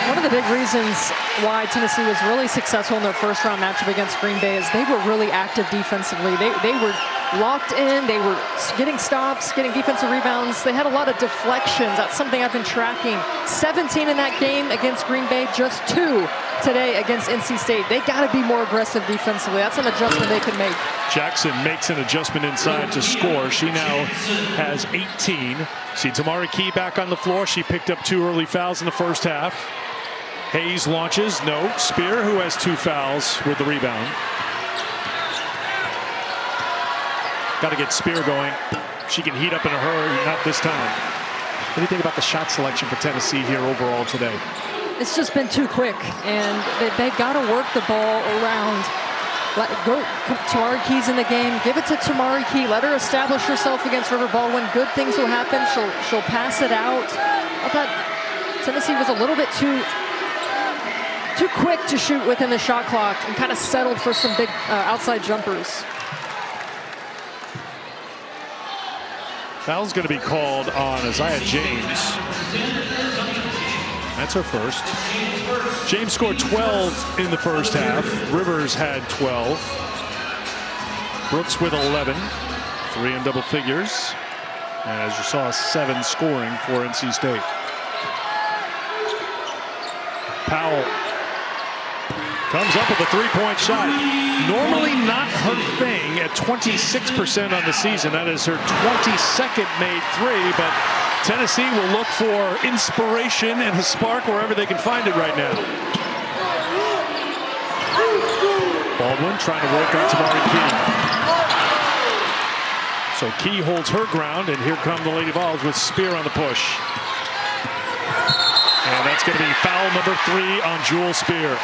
One of the big reasons why Tennessee was really successful in their first round matchup against Green Bay is they were really active defensively. They were locked in, they were getting stops, getting defensive rebounds. They had a lot of deflections. That's something I've been tracking. 17 in that game against Green Bay, just 2 today against NC State. They got to be more aggressive defensively. That's an adjustment they could make. Jackson makes an adjustment inside to score. She now has 18. See Tamara Key back on the floor. She picked up 2 early fouls in the first half. Hayes launches, no. Spear, who has 2 fouls with the rebound. Got to get Spear going. She can heat up in a hurry, not this time. What do you think about the shot selection for Tennessee here overall today? It's just been too quick, and they've got to work the ball around. Tamari Key's in the game. Give it to Tamari Key. Let her establish herself against River Baldwin. Good things will happen. She'll pass it out. I thought Tennessee was a little bit too quick to shoot within the shot clock and kind of settled for some big outside jumpers. Foul's going to be called on Isaiah James. That's her first. James scored 12 in the first half. Rivers had 12. Brooks with 11. 3 in double figures. As you saw, 7 scoring for NC State. Powell comes up with a 3-point shot. Normally not her thing at 26% on the season. That is her 22nd made 3, but Tennessee will look for inspiration and a spark wherever they can find it right now. Baldwin trying to work on Tamari Key. So Key holds her ground, and here come the Lady Vols with Spear on the push. And that's going to be foul number 3 on Jewel Spear.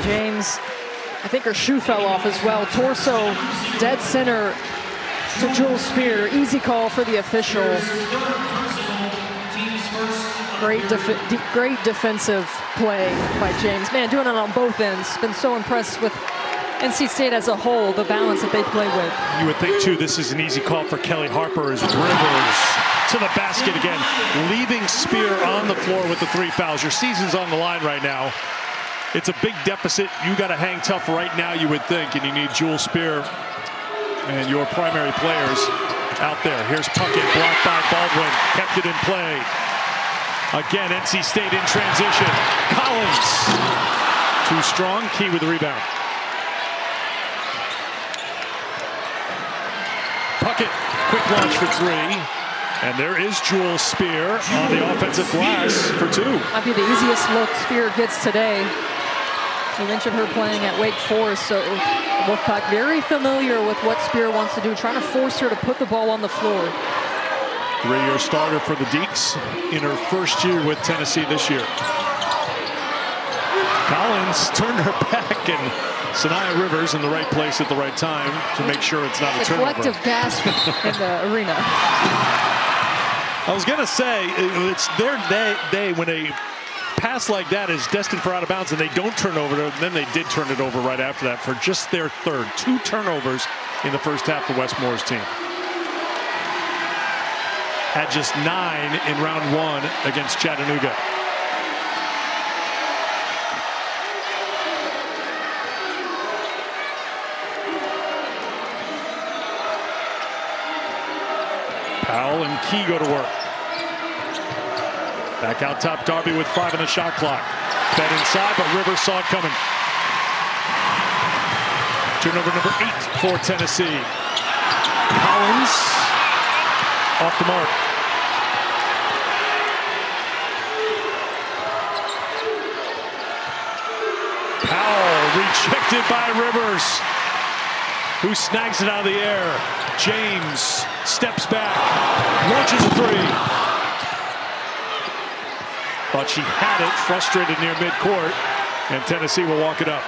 James, I think her shoe fell off as well. Torso dead center to Jewel Spear. Easy call for the official. Great defensive play by James. Man, doing it on both ends. Been so impressed with NC State as a whole, the balance that they play with. You would think, too, this is an easy call for Kelly Harper as Rivers to the basket again, leaving Spear on the floor with the 3 fouls. Your season's on the line right now. It's a big deficit. You got to hang tough right now, you would think, and you need Jewel Spear and your primary players out there. Here's Puckett, blocked by Baldwin, kept it in play. Again, NC State in transition. Collins, too strong. Key with the rebound. Puckett, quick launch for 3. And there is Jewel Spear on the offensive glass for 2. Might be the easiest look Spear gets today. You mentioned her playing at Wake Forest, so Wolfpack very familiar with what Spear wants to do, trying to force her to put the ball on the floor. 3-year starter for the Deeks in her first year with Tennessee this year. Collins turned her back, and Sanaya Rivers in the right place at the right time to make sure it's not a turnover. Collective gasp in the arena. I was going to say, it's their day when a pass like that is destined for out of bounds and they don't turn over, and then they did turn it over right after that for just their 3rd. 2 turnovers in the first half for West Moore's team. Had just 9 in round 1 against Chattanooga. Powell and Key go to work. Back out top, Darby with 5 on the shot clock. Fed inside, but Rivers saw it coming. Turnover number 8 for Tennessee. Collins off the mark. Powell rejected by Rivers, who snags it out of the air. James steps back, launches a 3. Thought she had it, frustrated near midcourt, and Tennessee will walk it up.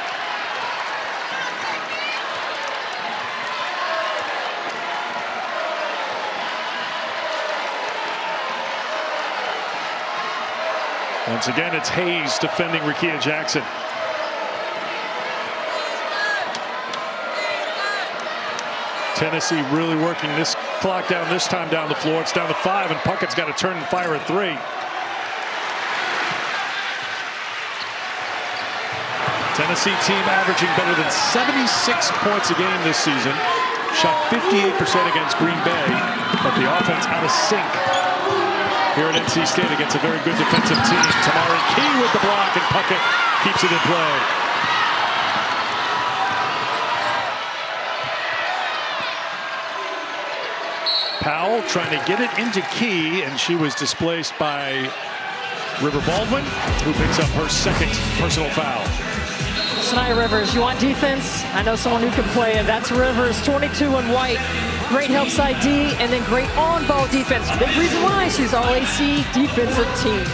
Once again, it's Hayes defending Rickea Jackson. Tennessee really working this clock down this time down the floor. It's down to 5, and Puckett's got to turn and fire a 3. Tennessee team averaging better than 76 points a game this season. Shot 58% against Green Bay, but the offense out of sync here at NC State against a very good defensive team. Tamari Key with the block, and Puckett keeps it in play. Powell trying to get it into Key, and she was displaced by River Baldwin, who picks up her second personal foul. Sanaya Rivers, you want defense? I know someone who can play it. That's Rivers, 22 in white. Great help side D, and then great on-ball defense. Big reason why she's All-AC defensive team.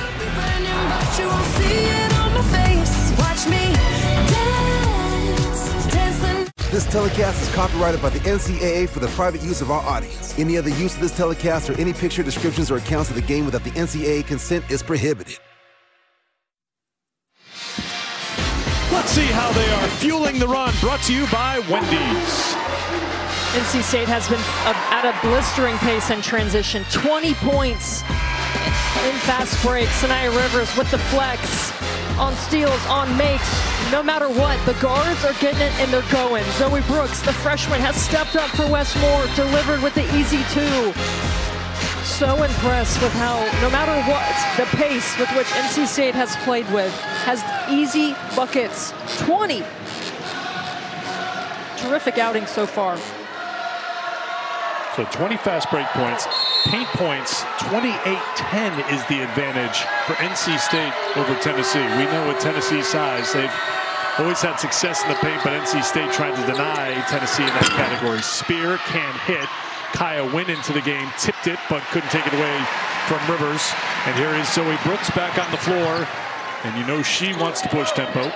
This telecast is copyrighted by the NCAA for the private use of our audience. Any other use of this telecast or any picture, descriptions, or accounts of the game without the NCAA consent is prohibited. Let's see how they are fueling the run. Brought to you by Wendy's. NC State has been at a blistering pace in transition. 20 points in fast breaks. Sanaya Rivers with the flex on steals, on makes. No matter what, the guards are getting it and they're going. Zoe Brooks, the freshman, has stepped up for Westmore, delivered with the easy 2. So impressed with how, no matter what, the pace with which NC State has played with, has easy buckets. 20. Terrific outing so far. So 20 fast break points, paint points, 28-10 is the advantage for NC State over Tennessee. We know with Tennessee's size, they've always had success in the paint, but NC State trying to deny Tennessee in that category. Spear can't hit. Kaya went into the game, tipped it, but couldn't take it away from Rivers. And here is Zoe Brooks back on the floor, and you know she wants to push tempo.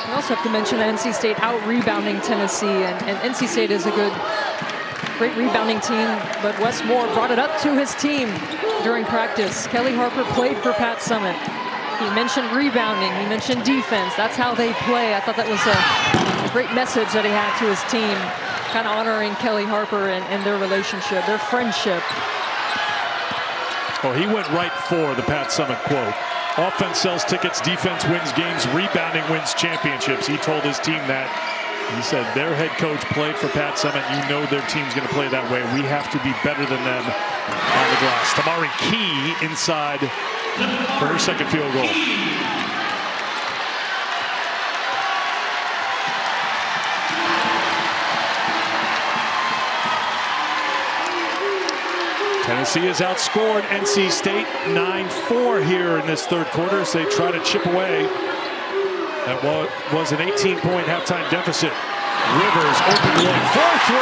We also have to mention that NC State out-rebounding Tennessee, and NC State is a great rebounding team, but Westmore brought it up to his team during practice. Kelly Harper played for Pat Summitt. He mentioned rebounding, he mentioned defense. That's how they play. I thought that was a great message that he had to his team, kind of honoring Kelly Harper and their relationship, their friendship. Well, he went right for the Pat Summitt quote. Offense sells tickets, defense wins games, rebounding wins championships. He told his team that. He said their head coach played for Pat Summitt. You know their team's going to play that way. We have to be better than them on the glass. Tamari Key inside for her second field goal. Tennessee has outscored NC State 9-4 here in this third quarter as they try to chip away. That was an 18-point halftime deficit. Rivers open look for 3.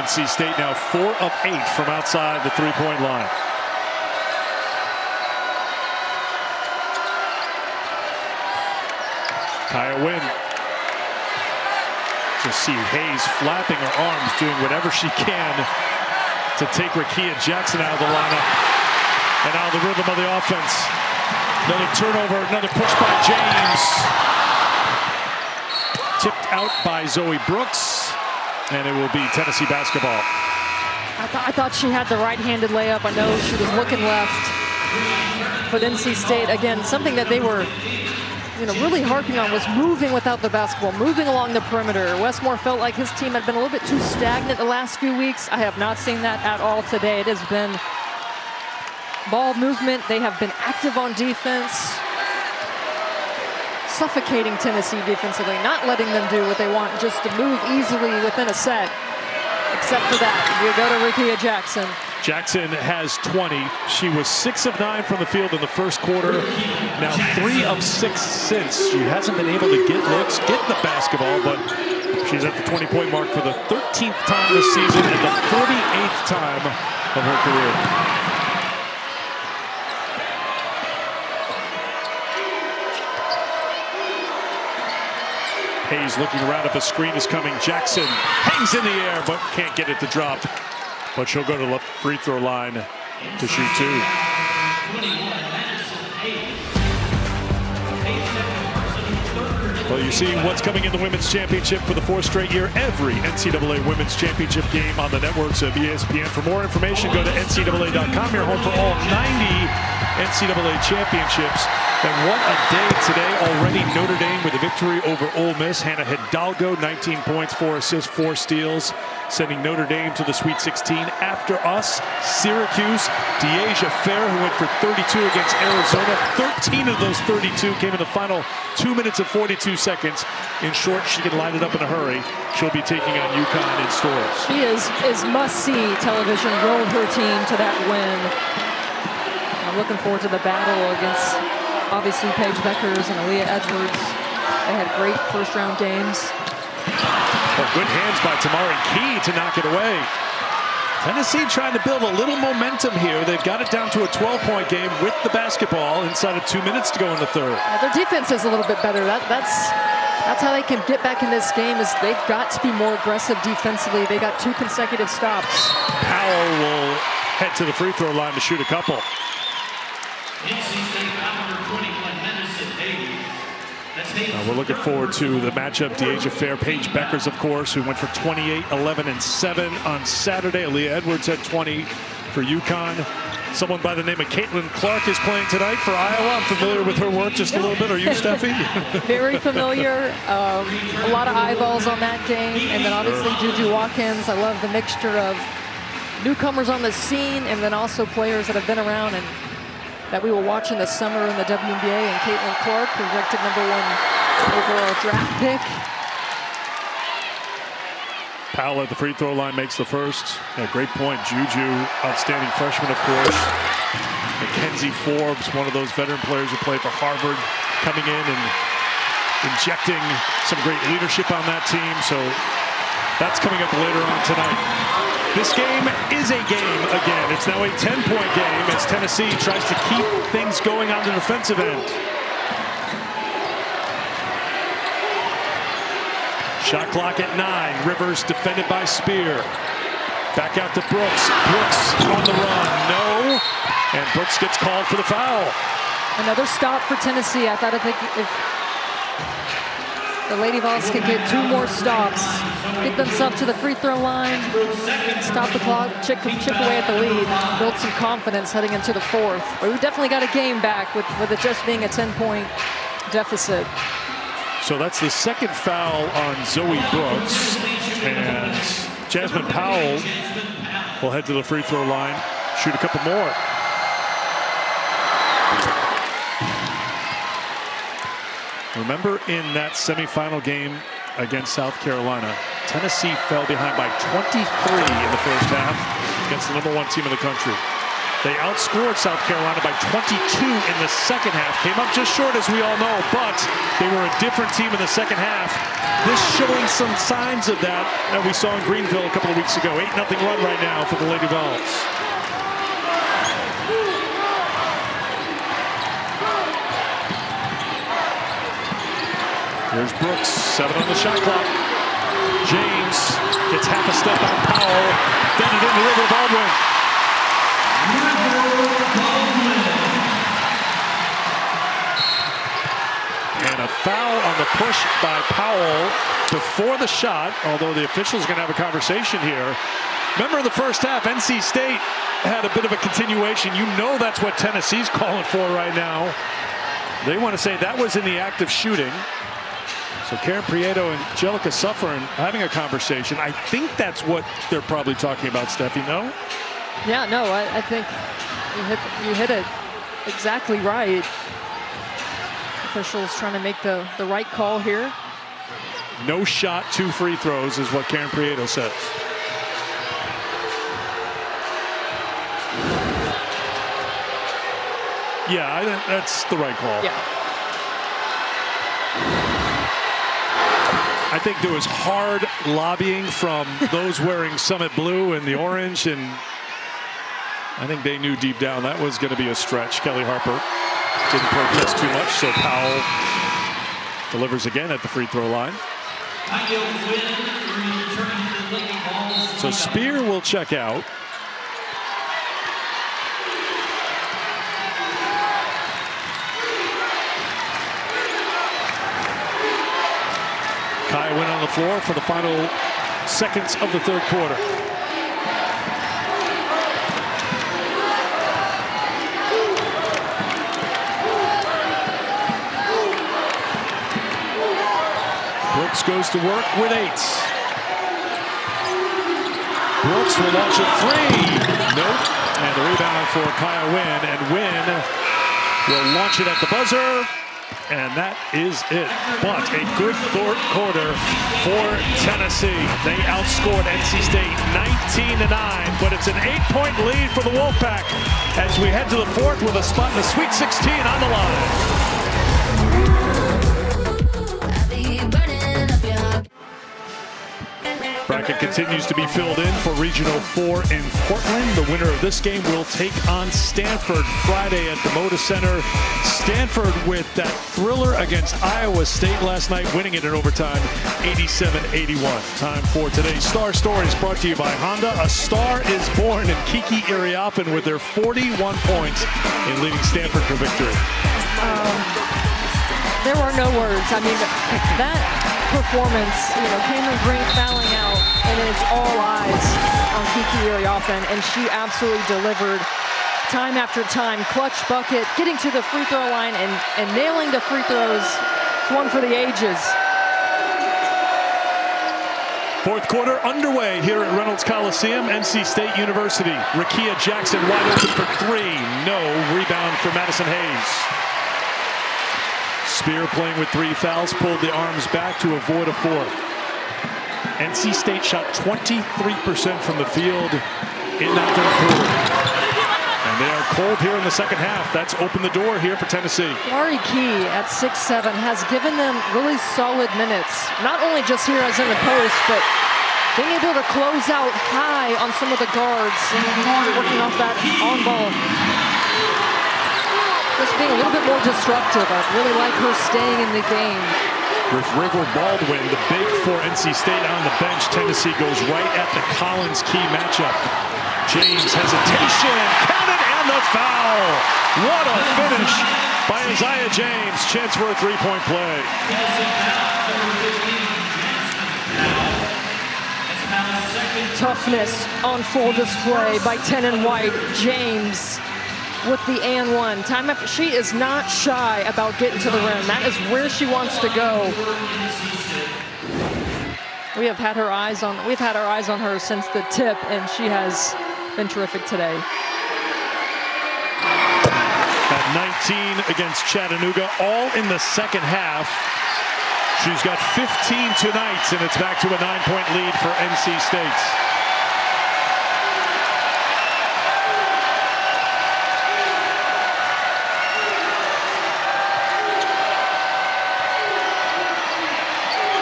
NC State now 4 of 8 from outside the three-point line. Kaya Wynn. Just see Hayes flapping her arms, doing whatever she can to take Rakia Jackson out of the lineup and out of the rhythm of the offense. Another turnover, another push by James. Tipped out by Zoe Brooks, and it will be Tennessee basketball. I thought she had the right-handed layup. I know she was looking left. But NC State, again, something that they were really harping on was moving without the basketball, moving along the perimeter. Westmore felt like his team had been a little bit too stagnant the last few weeks. I have not seen that at all today. It has been ball movement. They have been active on defense, suffocating Tennessee defensively, not letting them do what they want, just to move easily within a set. Except for that, we go to Rakia Jackson. Jackson has 20. She was 6 of 9 from the field in the first quarter. Now 3 of 6 since. She hasn't been able to get looks, get the basketball, but she's at the 20-point mark for the 13th time this season and the 48th time of her career. Hayes looking around if a screen is coming. Jackson hangs in the air, but can't get it to drop. But she'll go to the free throw line to shoot 2. Well, you're seeing what's coming in the Women's Championship for the 4th straight year. Every NCAA Women's Championship game on the networks of ESPN. For more information, go to ncaa.com. You're home for all 90 NCAA championships. And what a day today already. Notre Dame with a victory over Ole Miss. Hannah Hidalgo, 19 points, 4 assists, 4 steals, sending Notre Dame to the Sweet 16. After us, Syracuse, Deasia Fair, who went for 32 against Arizona. 13 of those 32 came in the final 2 minutes and 42 seconds. In short, she can line it up in a hurry. She'll be taking on UConn in stores. She is must-see television, rolled her team to that win. I'm looking forward to the battle against, obviously, Paige Beckers and Aaliyah Edwards. They had great first-round games. Well, good hands by Tamari Key to knock it away. Tennessee trying to build a little momentum here. They've got it down to a 12-point game with the basketball inside of 2 minutes to go in the third. Yeah, their defense is a little bit better. That's how they can get back in this game, is they've got to be more aggressive defensively. They got 2 consecutive stops. Powell will head to the free throw line to shoot a couple. We're looking forward to the matchup. Deasia Fair, Paige Beckers, of course, who went for 28, 11, and 7 on Saturday. Aaliyah Edwards had 20 for UConn. Someone by the name of Caitlin Clark is playing tonight for Iowa. I'm familiar with her work just a little bit. Are you, Steffi? Very familiar. A lot of eyeballs on that game. And then obviously Juju Watkins. I love the mixture of newcomers on the scene and then also players that have been around and that we will watch in the summer in the WNBA. And Caitlin Clark, projected #1 overall draft pick. Powell at the free throw line makes the first. Yeah, great point. Juju, outstanding freshman, of course. Mackenzie Forbes, one of those veteran players who played for Harvard, coming in and injecting some great leadership on that team. So that's coming up later on tonight. This game is a game again. It's now a 10-point game as Tennessee tries to keep things going on the defensive end. Shot clock at 9. Rivers defended by Spear. Back out to Brooks. Brooks on the run. No. And Brooks gets called for the foul. Another stop for Tennessee. I thought if the Lady Vols could get 2 more stops, get themselves to the free throw line, stop the clock, chip away at the lead, build some confidence heading into the 4th. But we definitely got a game back with it just being a 10-point deficit. So that's the second foul on Zoe Brooks. And Jasmine Powell will head to the free throw line, shoot a couple more. Remember in that semifinal game against South Carolina, Tennessee fell behind by 23 in the first half against the #1 team in the country. They outscored South Carolina by 22 in the second half. Came up just short, as we all know, but they were a different team in the second half. This showing some signs of that we saw in Greenville a couple of weeks ago. 8-0 run right now for the Lady Vols. Here's Brooks, 7 on the shot clock. James gets half a step on Powell. Then it into River Baldwin. And a foul on the push by Powell before the shot, although the official's going to have a conversation here. Remember in the first half, NC State had a bit of a continuation. You know that's what Tennessee's calling for right now. They want to say that was in the act of shooting. So Karen Prieto and Angelica Suffern having a conversation. I think that's what they're probably talking about, Steffi, no? Yeah, no, I think you hit it exactly right. Officials trying to make the right call here. No shot, 2 free throws is what Karen Prieto says. Yeah, I think that's the right call. Yeah. I think there was hard lobbying from those wearing Summit Blue and the orange, and I think they knew deep down that was going to be a stretch. Kelly Harper didn't protest too much, so Powell delivers again at the free throw line. So Spear will check out. Kai went on the floor for the final seconds of the third quarter. Brooks goes to work with 8. Brooks will launch a 3. Nope. And the rebound for Kaya Wynn. And Wynn will launch it at the buzzer. And that is it. But a good fourth quarter for Tennessee. They outscored NC State 19-9, but it's an 8-point lead for the Wolfpack as we head to the fourth with a spot in the Sweet 16 on the line. Bracket continues to be filled in for Regional 4 in Portland. The winner of this game will take on Stanford Friday at the Moda Center. Stanford with that thriller against Iowa State last night, winning it in overtime, 87-81. Time for today's Star Stories, brought to you by Honda. A star is born, and Kiki Iriafen with their 41 points in leading Stanford for victory. There were no words. I mean, that performance, Cameron Brink fouling out, and it's all eyes on Kiki Iriafen, and she absolutely delivered time after time. Clutch bucket, getting to the free throw line and nailing the free throws. It's one for the ages. Fourth quarter underway here at Reynolds Coliseum, NC State University. Rakia Jackson wide open for 3. No. Rebound for Madison Hayes. Spear playing with 3 fouls, pulled the arms back to avoid a 4th. NC State shot 23% from the field in that third quarter. And they are cold here in the second half. That's opened the door here for Tennessee. Laurie Key at 6'7" has given them really solid minutes. Not only just here as in the post, but being able to close out high on some of the guards, working off that on ball. Just being a little bit more disruptive. I really like her staying in the game. With River Baldwin, the big for NC State on the bench, Tennessee goes right at the Collins Key matchup. James hesitation, counted, and the foul. What a finish by Isaiah James. Chance for a 3-point play. Toughness on full display by Tenon White. James with the and one. Time after, she is not shy about getting to the rim. That is where she wants to go. We've had our eyes on her since the tip, and she has been terrific today. At 19 against Chattanooga, all in the second half. She's got 15 tonight, and it's back to a 9-point lead for NC State.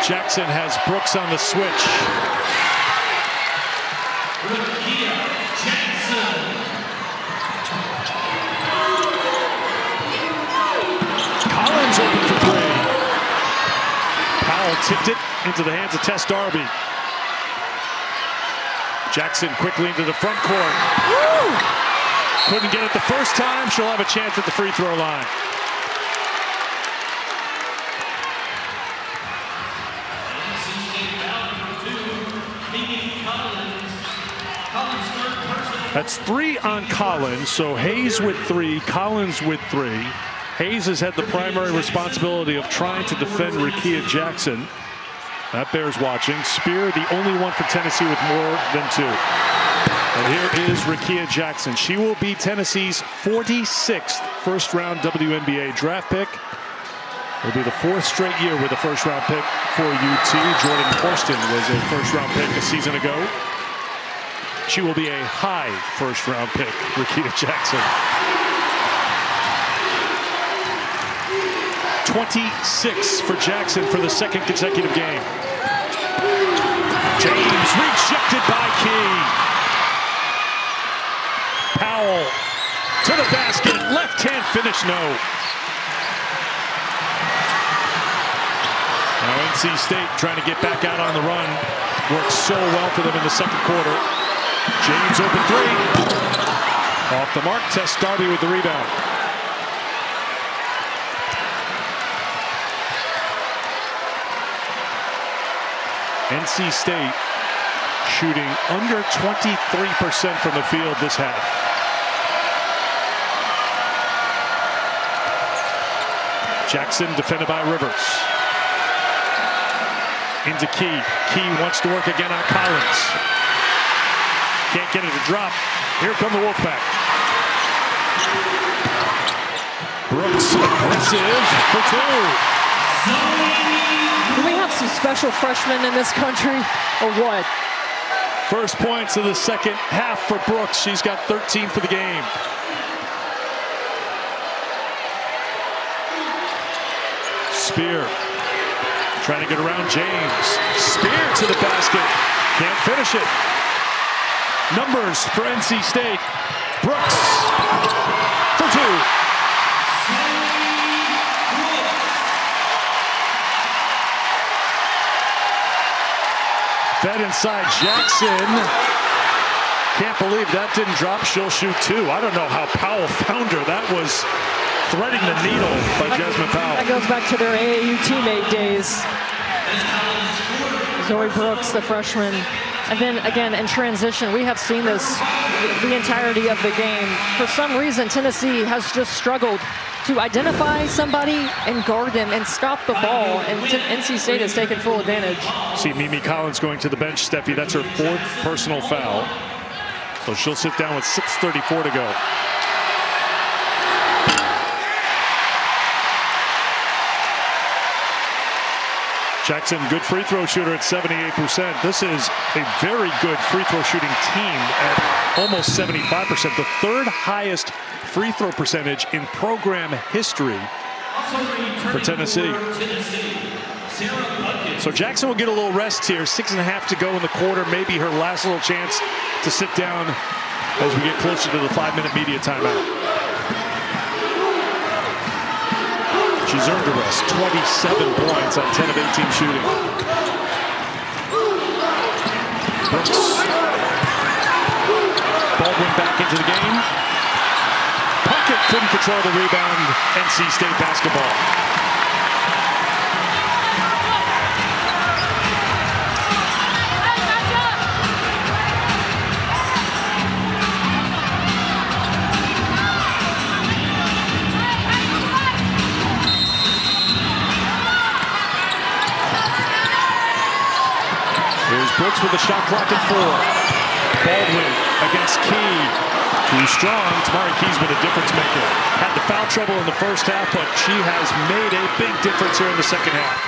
Jackson has Brooks on the switch. Collins open for 3. Powell tipped it into the hands of Tess Darby. Jackson quickly into the front court. Woo! Couldn't get it the first time. She'll have a chance at the free throw line. That's 3 on Collins, so Hayes with 3, Collins with 3. Hayes has had the primary responsibility of trying to defend Rakia Jackson. That bears watching. Spear, the only one for Tennessee with more than 2. And here is Rakia Jackson. She will be Tennessee's 46th first-round WNBA draft pick. It'll be the 4th straight year with a first-round pick for UT. Jordan Horston was a first-round pick a season ago. She will be a high first-round pick, Rakia Jackson. 26 for Jackson for the 2nd consecutive game. James rejected by Key. Powell to the basket, left-hand finish, no. Now NC State trying to get back out on the run. Worked so well for them in the second quarter. James open 3. Off the mark, Tess Darby with the rebound. NC State shooting under 23% from the field this half. Jackson defended by Rivers. into Key. Key wants to work again on Collins. Can't get it to drop. Here come the Wolfpack. Brooks aggressive for 2. Do we have some special freshmen in this country or what? First points of the second half for Brooks. She's got 13 for the game. Spear trying to get around James. Spear to the basket. Can't finish it. Numbers for NC State. Brooks for 2. Fed inside Jackson. Can't believe that didn't drop. She'll shoot 2. I don't know how Powell found her. That was threading the needle by Jasmine Powell. That goes back to their AAU teammate days. Zoe Brooks, the freshman. And then again, in transition, we have seen this the entirety of the game. For some reason, Tennessee has just struggled to identify somebody and guard them and stop the ball, and NC State has taken full advantage. See Mimi Collins going to the bench, Steffi. That's her 4th personal foul. So she'll sit down with 6:34 to go. Jackson, good free throw shooter at 78%. This is a very good free throw shooting team at almost 75%. The 3rd highest free throw percentage in program history for Tennessee. So Jackson will get a little rest here. 6.5 to go in the quarter. Maybe her last little chance to sit down as we get closer to the 5-minute media timeout. She's earned a rest. 27 points on 10 of 18 shooting. Brooks. Baldwin back into the game. Puckett couldn't control the rebound. NC State basketball. Brooks with the shot clock at 4. Baldwin against Key. Too strong. Tamari Key's been a difference maker. Had the foul trouble in the first half, but she has made a big difference here in the second half.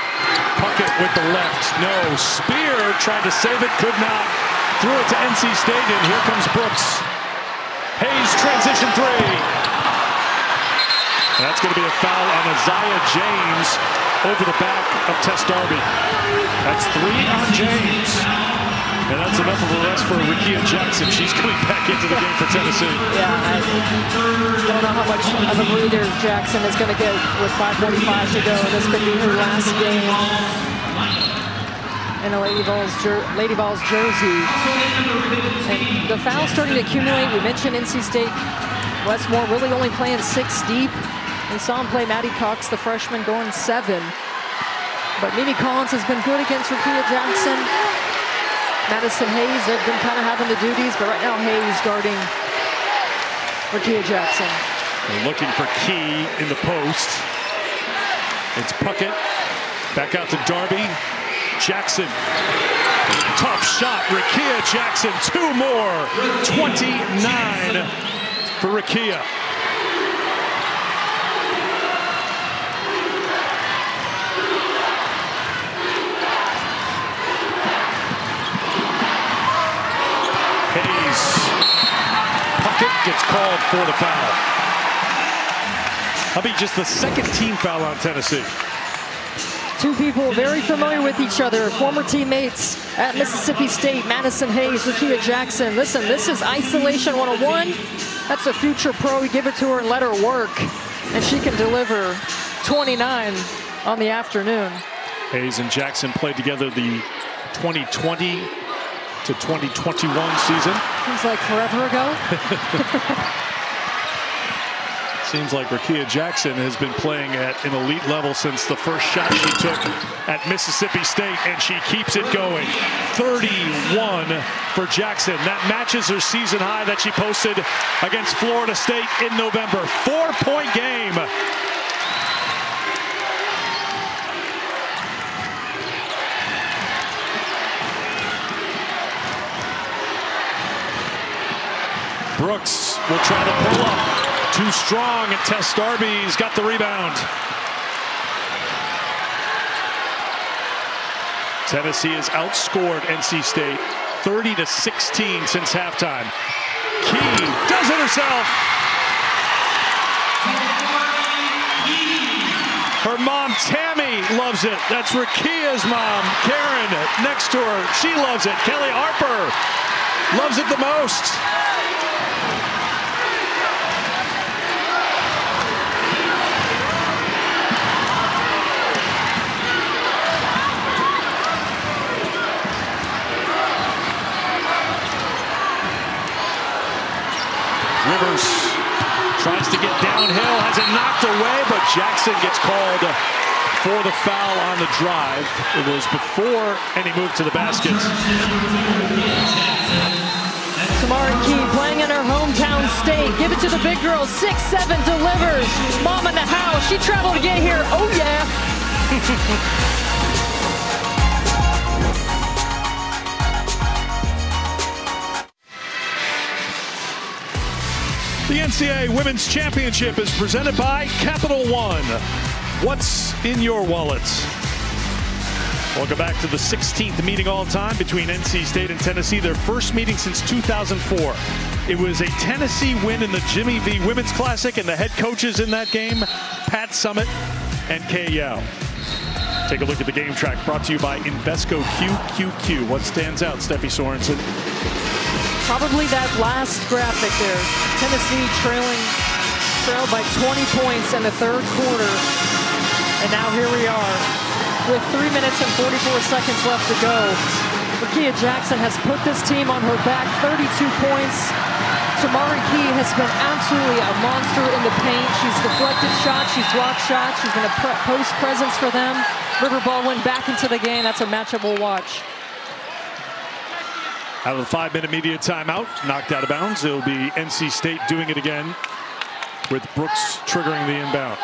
Puckett with the left. No. Spear tried to save it. Could not. Threw it to NC State, and here comes Brooks. Hayes transition 3. And that's going to be a foul on Isaiah James over the back of Tess Darby. That's 3 on James. And that's enough of a rest for Rickea Jackson. She's coming back into the game for Tennessee. Yeah, I don't know how much of a breather Jackson is going to get with 5:45 to go. This could be her last game in a Lady Vols jersey. And the foul's starting to accumulate. We mentioned NC State. Westmore really only playing 6 deep. We saw him play Maddie Cox, the freshman, going 7. But Mimi Collins has been good against Rickea Jackson. Madison Hayes, they've been kind of having the duties, but right now Hayes guarding Rickea Jackson. They're looking for Key in the post. It's Puckett. Back out to Darby. Jackson. Tough shot. Rickea Jackson. 2 more. 29 for Rickea. Puckett gets called for the foul. That'll be just the 2nd team foul on Tennessee. 2 people very familiar with each other, former teammates at Mississippi State, Madison Hayes, Rickea Jackson. Listen, this is isolation 101. That's a future pro. You give it to her and let her work, and she can deliver 29 on the afternoon. Hayes and Jackson played together the 2020 to 2021 season. Seems like forever ago. Seems like Rickea Jackson has been playing at an elite level since the first shot she took at Mississippi State, and she keeps it going. 31 for Jackson. That matches her season high that she posted against Florida State in November. 4-point game. Brooks will try to pull up. Too strong, and Tess Darby's got the rebound. Tennessee has outscored NC State 30-16 since halftime. Key does it herself. Her mom, Tammy, loves it. That's Rakia's mom, Karen, next to her. She loves it. Kelly Harper loves it the most. Rivers tries to get downhill, has it knocked away, but Jackson gets called for the foul on the drive. It was before any move to the basket. Tamari Key playing in her hometown state. Give it to the big girl. 6'7", delivers. Mom in the house. She traveled to get here. Oh, yeah. The NCAA Women's Championship is presented by Capital One. What's in your wallets? Welcome back to the 16th meeting all time between NC State and Tennessee, their first meeting since 2004. It was a Tennessee win in the Jimmy V Women's Classic, and the head coaches in that game, Pat Summitt and Kay Yao. Take a look at the game track brought to you by Invesco QQQ. What stands out, Steffi Sorensen? Probably that last graphic there. Tennessee trailed by 20 points in the third quarter. And now here we are with 3 minutes and 44 seconds left to go. Rakia Jackson has put this team on her back, 32 points. Tamari Key has been absolutely a monster in the paint. She's deflected shots, she's blocked shots, she's been a post presence for them. River Baldwin back into the game. That's a matchup we'll watch. Out of the 5-minute media timeout, knocked out of bounds. It'll be NC State doing it again with Brooks triggering the inbound.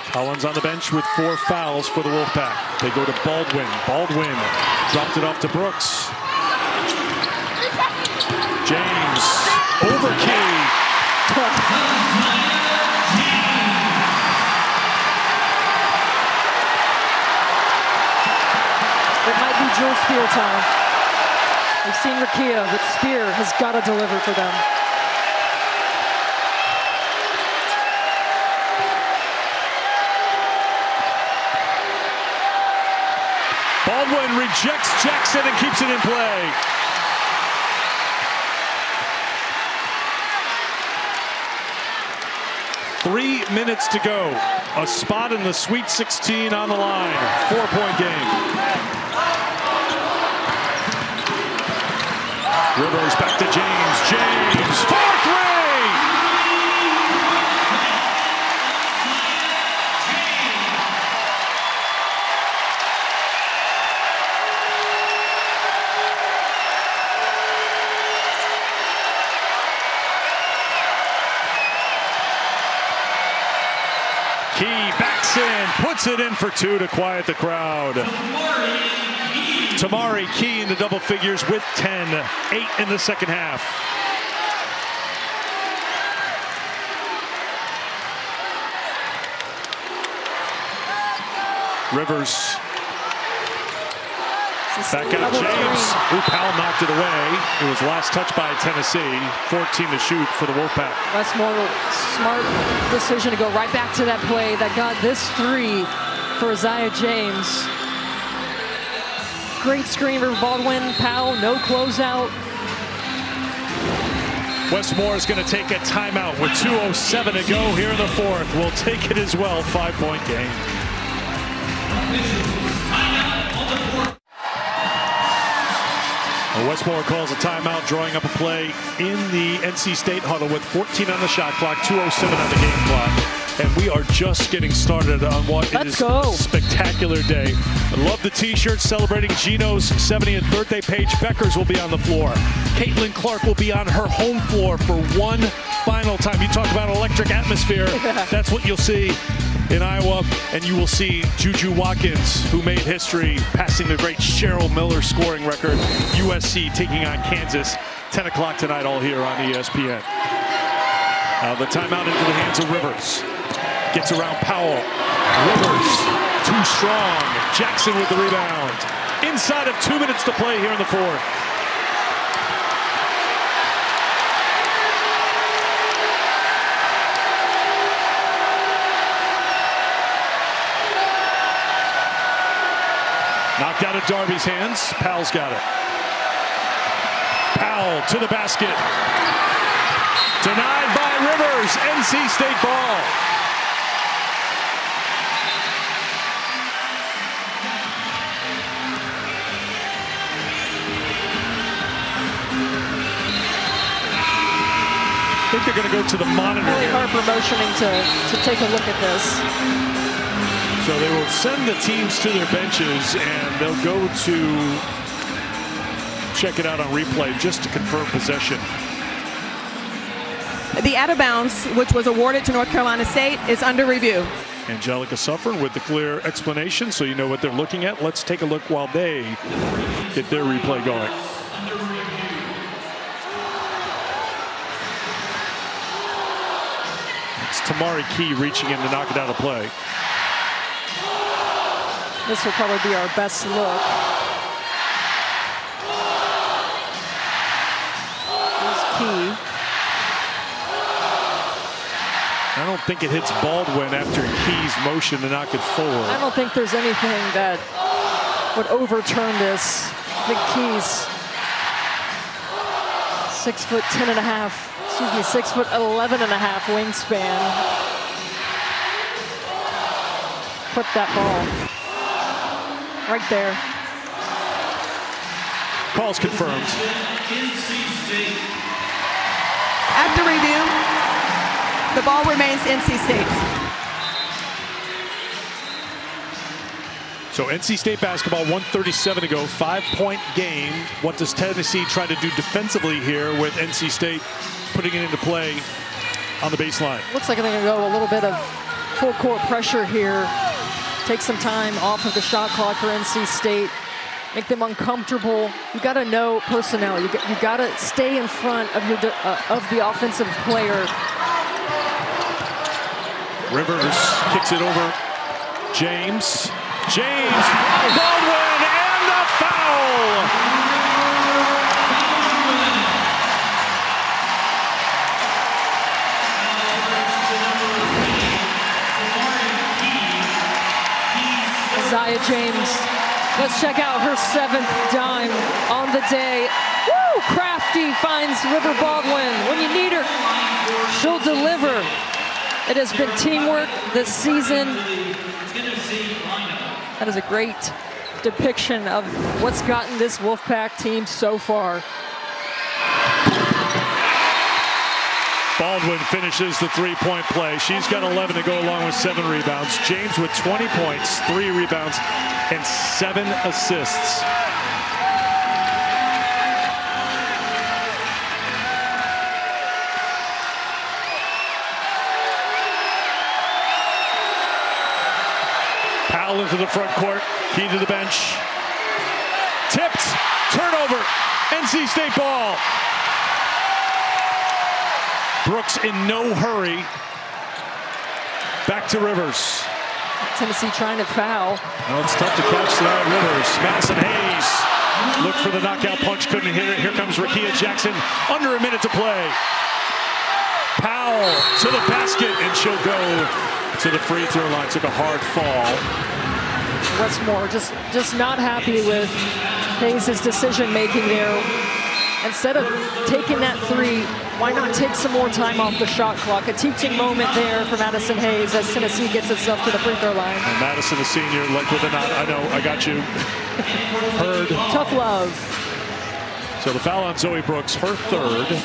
Collins on the bench with 4 fouls for the Wolfpack. They go to Baldwin. Baldwin dropped it off to Brooks. James over Key. It might be Jewel Spear time. We've seen Rakia, but Spear has got to deliver for them. Baldwin rejects Jackson and keeps it in play. Three minutes to go. A spot in the Sweet 16 on the line. 4-point game. Rivers back to James. James for 3! Key backs in, puts it in for 2 to quiet the crowd. Tamari Key in the double figures with 10, 8 in the second half. Rivers back out James. Ooh, Powell knocked it away. It was last touch by Tennessee. 14 to shoot for the Wolfpack. That's more smart decision to go right back to that play that got this 3 for Isaiah James. Great screen for Baldwin. Powell, no closeout. Westmore is going to take a timeout with 2:07 to go here in the fourth. We'll take it as well. 5-point game. Westmore calls a timeout, drawing up a play in the NC State huddle with 14 on the shot clock, 2:07 on the game clock. And we are just getting started on what is a spectacular day. I love the t-shirts celebrating Gino's 70th birthday. Paige Beckers will be on the floor. Caitlin Clark will be on her home floor for one final time. You talk about electric atmosphere. That's what you'll see in Iowa. And you will see Juju Watkins, who made history, passing the great Cheryl Miller scoring record. USC taking on Kansas. 10 o'clock tonight, all here on ESPN. The timeout into the hands of Rivers. Gets around Powell. Rivers, too strong. Jackson with the rebound. Inside of 2 minutes to play here in the fourth. Knocked out of Darby's hands. Powell's got it. Powell to the basket. Denied by Rivers. NC State ball. I think they're going to go to the monitor. Really Harper motioning to take a look at this. So they will send the teams to their benches and they'll go to check it out on replay just to confirm possession. The out of bounds, which was awarded to North Carolina State, is under review. Angelica Suffern with the clear explanation, so you know what they're looking at. Let's take a look while they get their replay going. It's Tamari Key reaching in to knock it out of play. This will probably be our best look. Here's Key. I don't think it hits Baldwin after Key's motion to knock it forward. I don't think there's anything that would overturn this. I think Key's 6'10.5", 6'11.5" wingspan. Put that ball right there. Call's confirmed. After review, the ball remains NC State. So NC State basketball, 1:37 to go, 5-point game. What does Tennessee try to do defensively here with NC State putting it into play on the baseline? Looks like they're going to go a little bit of full court pressure here. Take some time off of the shot clock for NC State. Make them uncomfortable. You got to know personnel. You got to stay in front of your of the offensive player. Rivers kicks it over. James, Baldwin, and the foul! Isaiah James, let's check out her 7th dime on the day. Woo! Crafty finds River Baldwin. When you need her, she'll deliver. It has been teamwork this season. That is a great depiction of what's gotten this Wolfpack team so far. Baldwin finishes the three-point play. She's got 11 to go along with 7 rebounds. James with 20 points, 3 rebounds, and 7 assists. Powell into the front court, Key to the bench. Tipped, turnover, NC State ball. Brooks in no hurry. Back to Rivers. Tennessee trying to foul. Well, it's tough to catch tonight. Rivers, Madison Hayes. Look for the knockout punch, couldn't hit it. Here comes Rekia Jackson, under a minute to play. Powell to the basket, and she'll go to the free throw line. Took a hard fall. Westmore just not happy with Hayes' decision making there. Instead of taking that 3, why not take some more time off the shot clock? A teaching moment there for Madison Hayes as Tennessee gets itself to the free throw line. And Madison, the senior, like with a nod. I know, I got you. Heard. Tough love. So the foul on Zoe Brooks, her 3rd.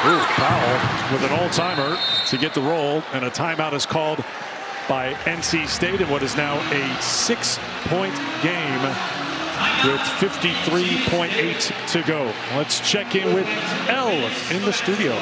Ooh, Powell with an all-timer to get the roll, and a timeout is called by NC State in what is now a 6-point game with 53.8 to go. Let's check in with L in the studio.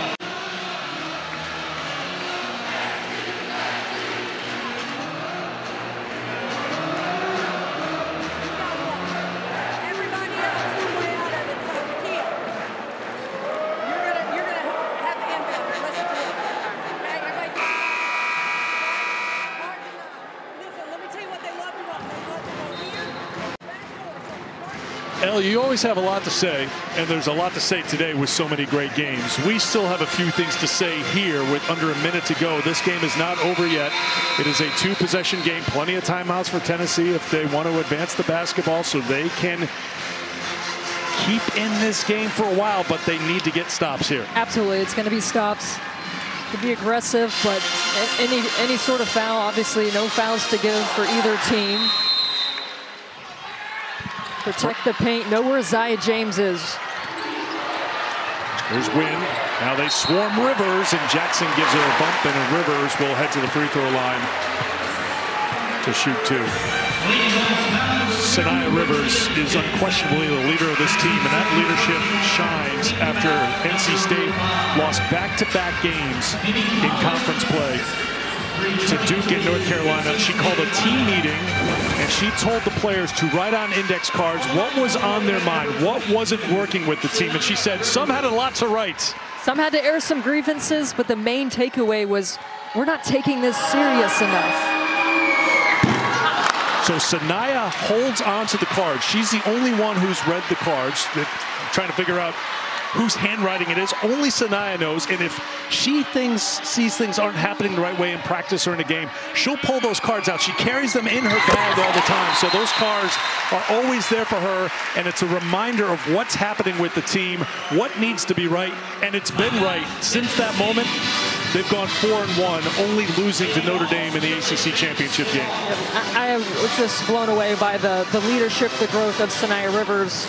You always have a lot to say, and there's a lot to say today with so many great games. We still have a few things to say here with under a minute to go. This game is not over yet. It is a 2-possession game. Plenty of timeouts for Tennessee if they want to advance the basketball so they can keep in this game for a while, but they need to get stops here. Absolutely. It's going to be stops. To be aggressive, but any sort of foul, obviously no fouls to give for either team. Protect the paint. Know where Zia James is. There's Wynn. Now they swarm Rivers, and Jackson gives her a bump, and Rivers will head to the free throw line to shoot 2. Sania Rivers is unquestionably the leader of this team, and that leadership shines after NC State lost back-to-back games in conference play to Duke in North Carolina. She called a team meeting, and she told the players to write on index cards what was on their mind, what wasn't working with the team. And she said some had a lot to write. Some had to air some grievances, but the main takeaway was we're not taking this serious enough. So Sania holds on to the cards. She's the only one who's read the cards. They're trying to figure out whose handwriting it is. Only Sania knows, and if she sees things aren't happening the right way in practice or in a game, she'll pull those cards out. She carries them in her bag all the time, so those cards are always there for her, and it's a reminder of what's happening with the team, what needs to be right, and it's been right since that moment. They've gone 4-1, only losing to Notre Dame in the ACC championship game. I was just blown away by the leadership, the growth of Sania Rivers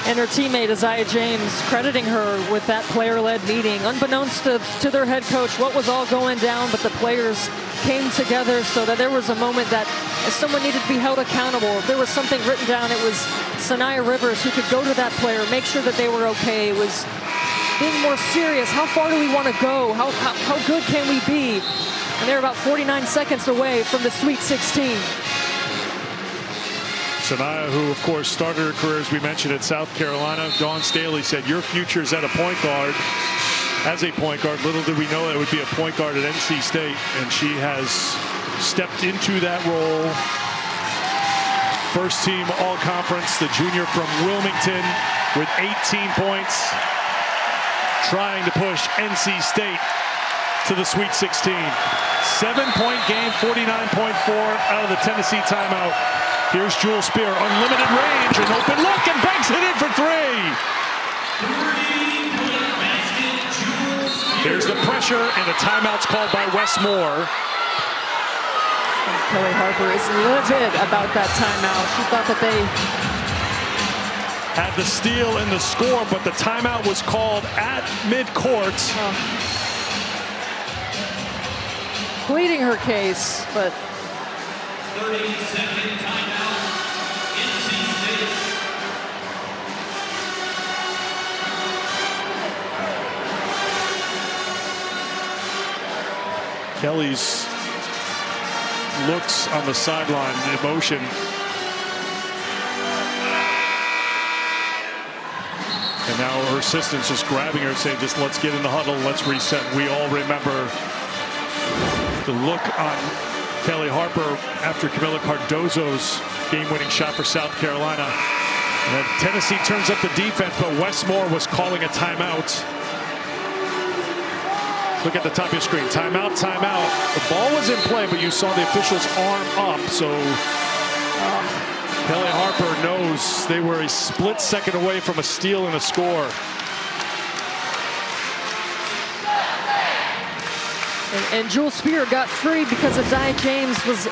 and her teammate Zia James, crediting her with that player-led meeting. Unbeknownst to their head coach what was all going down, but the players came together so that there was a moment that if someone needed to be held accountable, if there was something written down, it was Sania Rivers who could go to that player, make sure that they were okay. It was being more serious. How far do we want to go? How good can we be? And they're about 49 seconds away from the Sweet 16. Sania, who of course started her career, as we mentioned, at South Carolina. Dawn Staley said, your future's at a point guard. As a point guard, little did we know that it would be a point guard at NC State, and she has stepped into that role. First team all-conference, the junior from Wilmington with 18 points, trying to push NC State to the Sweet 16. 7-point game, 49.4 out of the Tennessee timeout. Here's Jewel Spear, unlimited range, an open look, and banks it in for 3. Here's the pressure, and a timeout's called by Wes Moore. Kelly Harper is livid about that timeout. She thought that they had the steal and the score, but the timeout was called at midcourt. Pleading her case, but 30-second timeout, NC State. Kelly's looks on the sideline, emotion. And now her assistant's just grabbing her, saying, just let's get in the huddle, let's reset. We all remember the look on Kelly Harper after Camila Cardozo's game-winning shot for South Carolina. And then Tennessee turns up the defense, but Wes Moore was calling a timeout. Look at the top of your screen. Timeout, timeout. The ball was in play, but you saw the official's arm up. So Kelly Harper knows they were a split second away from a steal and a score. And Jewel Spear got free because Zia James was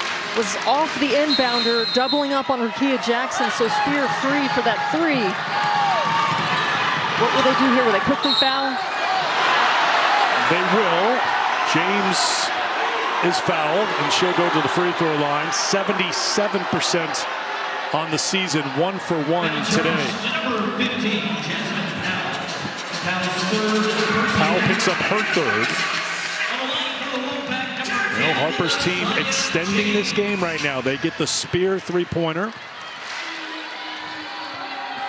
off the inbounder, doubling up on Rakia Jackson. So Spear free for that 3. What will they do here? Will they quickly foul? They will. James is fouled, and she'll go to the free throw line. 77% on the season, 1 for 1 today. Powell picks up her third. Well, Harper's team extending this game right now. They get the Spear three-pointer,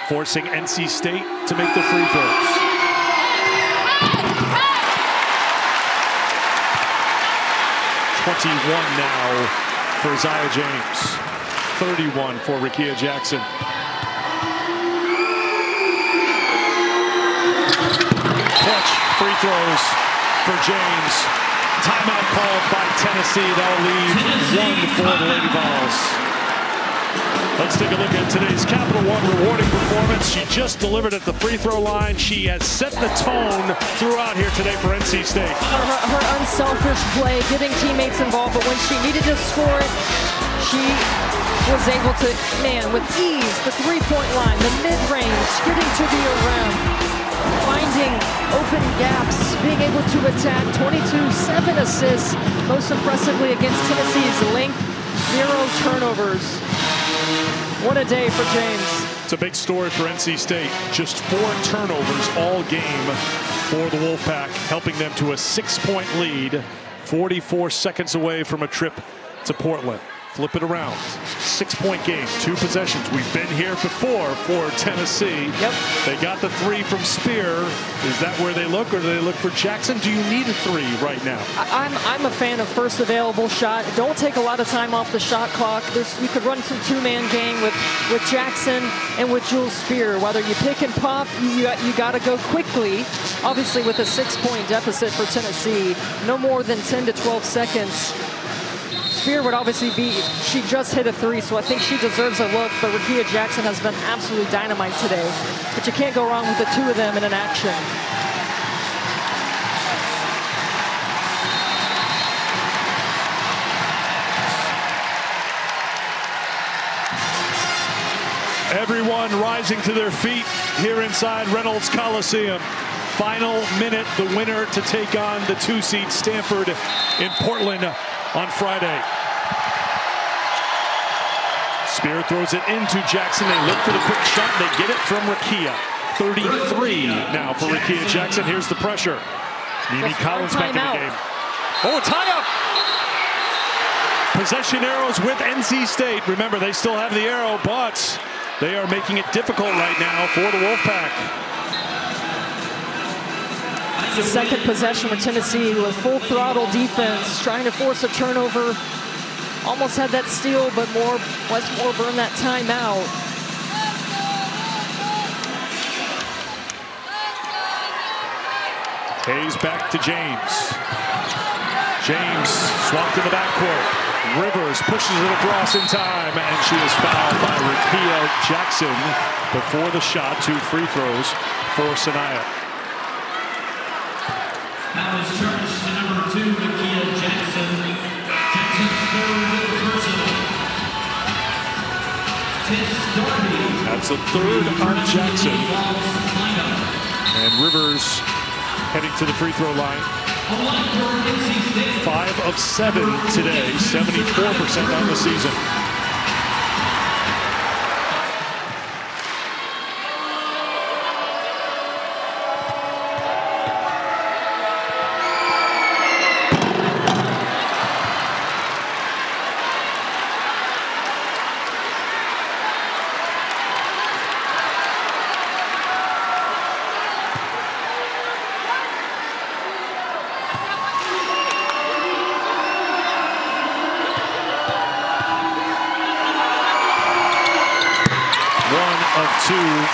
forcing NC State to make the free throws. .21 now for Zia James. 31 for Rickea Jackson. Clutch free throws for James. Timeout called by Tennessee. That'll leave 1 for the Lady Vols. Let's take a look at today's Capital One rewarding performance. She just delivered at the free throw line. She has set the tone throughout here today for NC State. Her unselfish play, getting teammates involved, but when she needed to score it, she was able to, with ease, the three-point line, the mid-range, getting to the rim, finding open gaps, being able to attack. 22, 7 assists, most impressively against Tennessee's length, 0 turnovers. What a day for James. It's a big story for NC State. Just 4 turnovers all game for the Wolfpack, helping them to a 6-point lead, 44 seconds away from a trip to Portland. Flip it around. 6-point game, 2 possessions. We've been here before for Tennessee. Yep. They got the 3 from Spear. Is that where they look, or do they look for Jackson? Do you need a 3 right now? I'm a fan of first available shot. Don't take a lot of time off the shot clock. You could run some 2-man gang with Jackson and with Jules Spear. Whether you pick and pop, you got to go quickly. Obviously, with a 6-point deficit for Tennessee, no more than 10 to 12 seconds. Spear would obviously she just hit a 3, so I think she deserves a look, but Rickea Jackson has been absolutely dynamite today. But you can't go wrong with the 2 of them in an action. Everyone rising to their feet here inside Reynolds Coliseum. Final minute, the winner to take on the 2-seed Stanford in Portland on Friday. Spear throws it into Jackson. They look for the quick shot. They get it from Rickea. 33 now for Rickea Jackson. Here's the pressure. Mimi Collins back in the game. Oh, tie up! Possession arrows with NC State. Remember, they still have the arrow, but they are making it difficult right now for the Wolfpack. It's the second possession with Tennessee with full throttle defense, trying to force a turnover. Almost had that steal, but Westmore burned that timeout. Hayes back to James. James swapped in the backcourt. Rivers pushes it across in time, and she is fouled by Rickea Jackson before the shot. 2 free throws for Sanaya. Foul is charged to number 2, Rickea Jackson. Texas third personal. That's the 3rd on Jackson. And Rivers heading to the free throw line. 5 of 7 today, 74% on the season.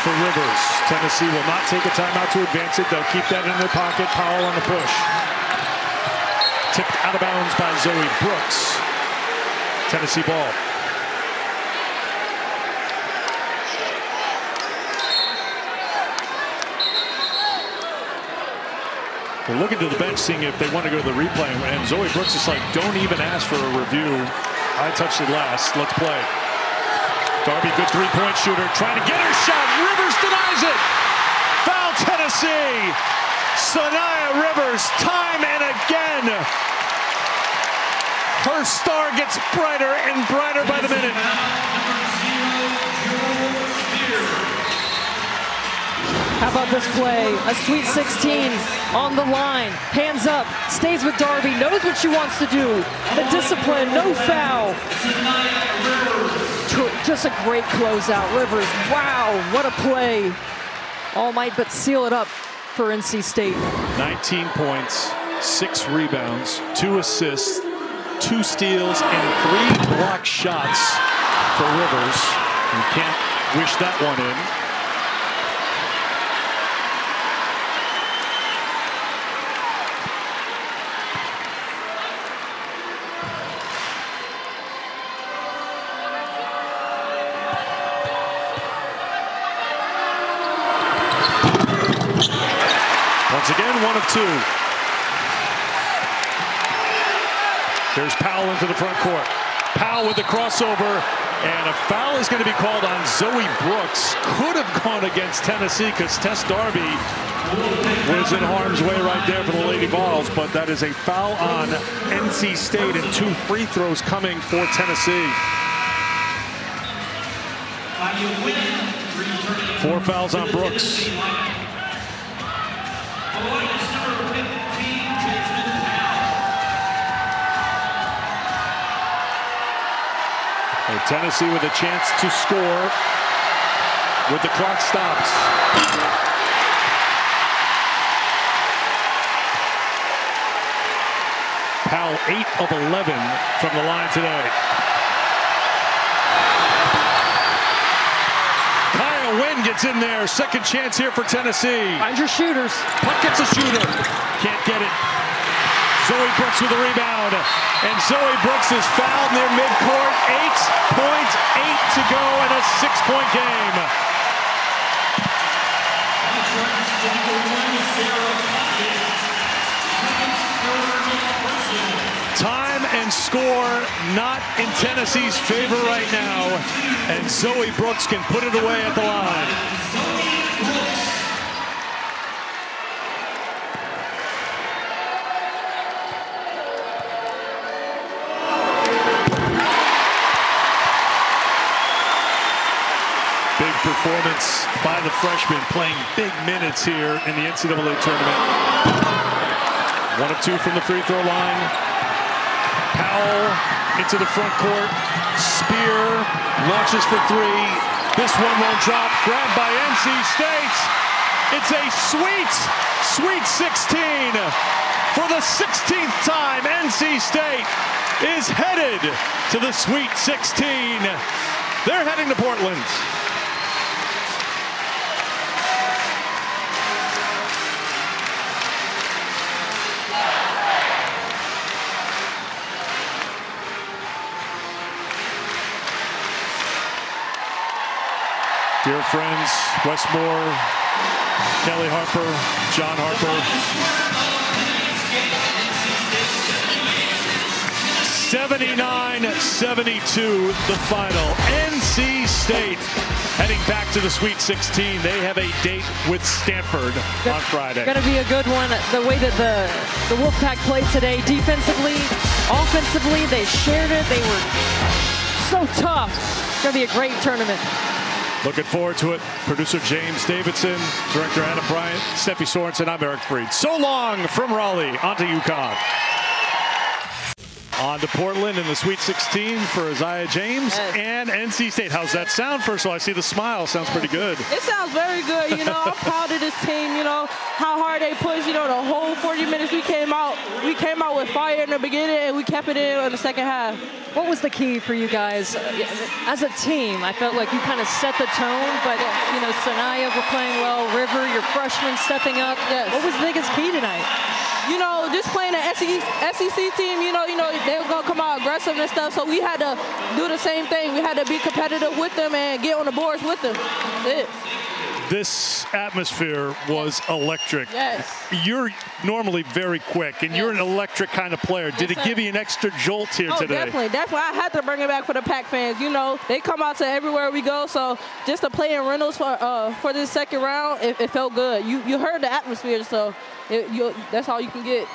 For Rivers. Tennessee will not take a timeout to advance it. They'll keep that in their pocket. Powell on the push. Tipped out of bounds by Zoe Brooks. Tennessee ball. We're looking to the bench, seeing if they want to go to the replay. And Zoe Brooks is like, don't even ask for a review. I touched it last. Let's play. Darby, good 3-point shooter, trying to get her shot. Rivers denies it. Foul Tennessee. Sanaya Rivers, time and again. Her star gets brighter and brighter by the minute. How about this play? A Sweet 16 on the line. Hands up, stays with Darby, knows what she wants to do. The discipline, no foul. Just a great closeout. Rivers, wow, what a play. All might but seal it up for NC State. 19 points, 6 rebounds, 2 assists, 2 steals, and 3 block shots for Rivers. You can't wish that one in. Once again, 1 of 2. There's Powell into the front court. Powell with the crossover, and a foul is going to be called on Zoe Brooks. Could have gone against Tennessee because Tess Darby was in harm's way right there for the Lady Vols, but that is a foul on NC State and 2 free throws coming for Tennessee. 4 fouls on Brooks. Tennessee with a chance to score with the clock stopped. Powell 8 of 11 from the line today. Kaya Wynn gets in there. Second chance here for Tennessee. Find your shooters. Puck gets a shooter. Can't get it. Zoe Brooks with the rebound. And Zoe Brooks is fouled near midcourt. 8 points, 8 to go in a 6-point game. Time and score not in Tennessee's favor right now. And Zoe Brooks can put it away at the line. Performance by the freshman, playing big minutes here in the NCAA tournament. 1 of 2 from the free throw line. Powell into the front court. Spear launches for 3. This one won't drop. Grabbed by NC State. It's a sweet 16. For the 16th time, NC State is headed to the Sweet 16. They're heading to Portland. Dear friends, Westmore, Kelly Harper, John Harper. 79-72, the final. NC State heading back to the Sweet 16. They have a date with Stanford on Friday. Going to be a good one. The way that the Wolfpack played today, defensively, offensively, they shared it. They were so tough. It's going to be a great tournament. Looking forward to it. Producer James Davidson, director Adam Bryant, Steffi Sorensen, I'm Eric Freed. So long from Raleigh, onto UConn. On to Portland in the Sweet 16 for Isaiah James and NC State. How's that sound? First of all, I see the smile. Sounds pretty good. It sounds very good. You know, I'm proud of this team. You know, how hard they pushed. You know, the whole 40 minutes we came out with fire in the beginning, and we kept it in the second half. What was the key for you guys? As a team, I felt like you kind of set the tone, but, you know, Sanaya were playing well, River, your freshman stepping up. Yes. What was the biggest key tonight? You know, just playing an SEC team, you know, they were going to come out aggressive and stuff, so we had to do the same thing. We had to be competitive with them and get on the boards with them. That's it. This atmosphere was electric. Yes. You're normally very quick, and you're an electric kind of player. Did it give you an extra jolt here today? Definitely. I had to bring it back for the Pack fans. You know, they come out to everywhere we go, so just to play in Reynolds for this second round, it felt good. You heard the atmosphere, so that's all you can get.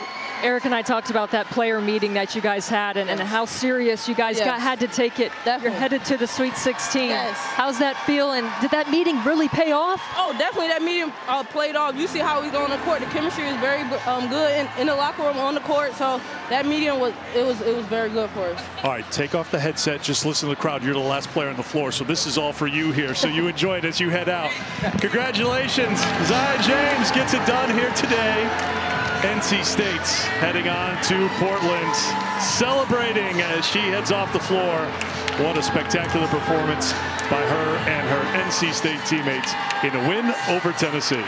Eric and I talked about that player meeting that you guys had and how serious you guys had to take it. Definitely. You're headed to the Sweet 16. Yes. How's that feel, and did that meeting really pay off? Oh, definitely. That meeting played off. You see how we go on the court. The chemistry is very good in the locker room, on the court. So that meeting was very good for us. All right, take off the headset. Just listen to the crowd. You're the last player on the floor, so this is all for you here. So you enjoy it as you head out. Congratulations. Zia James gets it done here today. NC State's heading on to Portland, celebrating as she heads off the floor. What a spectacular performance by her and her NC State teammates in a win over Tennessee.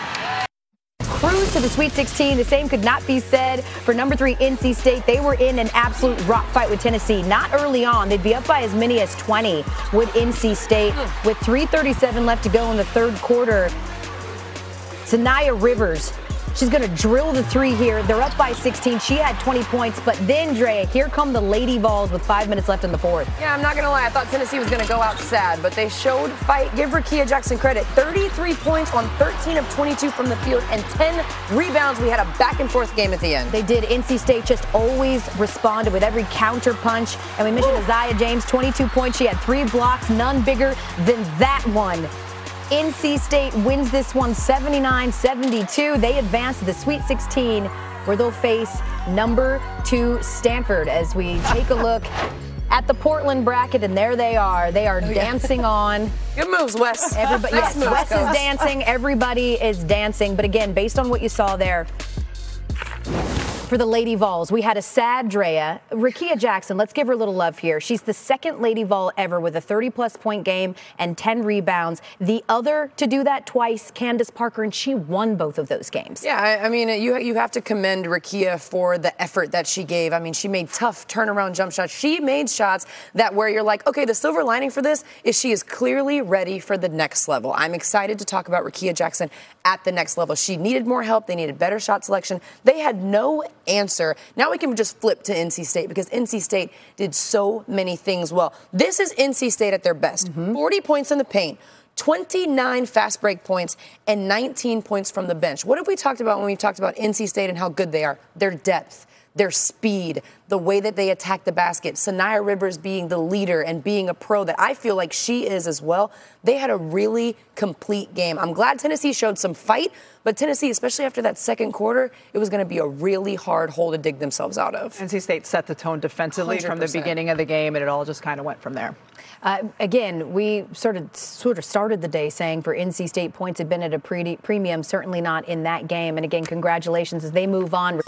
Cruise to the Sweet 16. The same could not be said for number 3 NC State. They were in an absolute rock fight with Tennessee. Not early on. They'd be up by as many as 20 with NC State. With 3:37 left to go in the third quarter, Sanaya Rivers, she's going to drill the 3 here. They're up by 16. She had 20 points. But then, Drea, here come the Lady Vols with 5 minutes left in the fourth. Yeah, I'm not going to lie. I thought Tennessee was going to go out sad, but they showed fight. Give Rekia Jackson credit. 33 points on 13 of 22 from the field and 10 rebounds. We had a back-and-forth game at the end. They did. NC State just always responded with every counter punch. And we mentioned Zia James, 22 points. She had 3 blocks, none bigger than that one. NC State wins this one 79-72. They advance to the Sweet 16, where they'll face number 2 Stanford. As we take a look at the Portland bracket, and there they are. They are dancing on. Good moves, Wes. Everybody, yes, Wes is dancing. Everybody is dancing. But again, based on what you saw there, for the Lady Vols, we had a sad Drea. Rekia Jackson, let's give her a little love here. She's the second Lady Vol ever with a 30-plus point game and 10 rebounds. The other to do that twice, Candace Parker, and she won both of those games. Yeah, I mean, you have to commend Rekia for the effort that she gave. I mean, she made tough turnaround jump shots. She made shots that where you're like, okay, the silver lining for this is she is clearly ready for the next level. I'm excited to talk about Rekia Jackson at the next level. She needed more help. They needed better shot selection. They had no answer. Now we can just flip to NC State because NC State did so many things well. This is NC State at their best. 40 points in the paint, 29 fast break points, and 19 points from the bench. What have we talked about when we talked about NC State and how good they are? Their depth, their speed, the way that they attack the basket. Sanaya Rivers being the leader and being a pro that I feel like she is as well. They had a really complete game. I'm glad Tennessee showed some fight, but Tennessee, especially after that second quarter, it was going to be a really hard hole to dig themselves out of. NC State set the tone defensively 100%. From the beginning of the game, and it all just kind of went from there. Again, we sort of started the day saying for NC State points had been at a premium, certainly not in that game. And again, congratulations as they move on.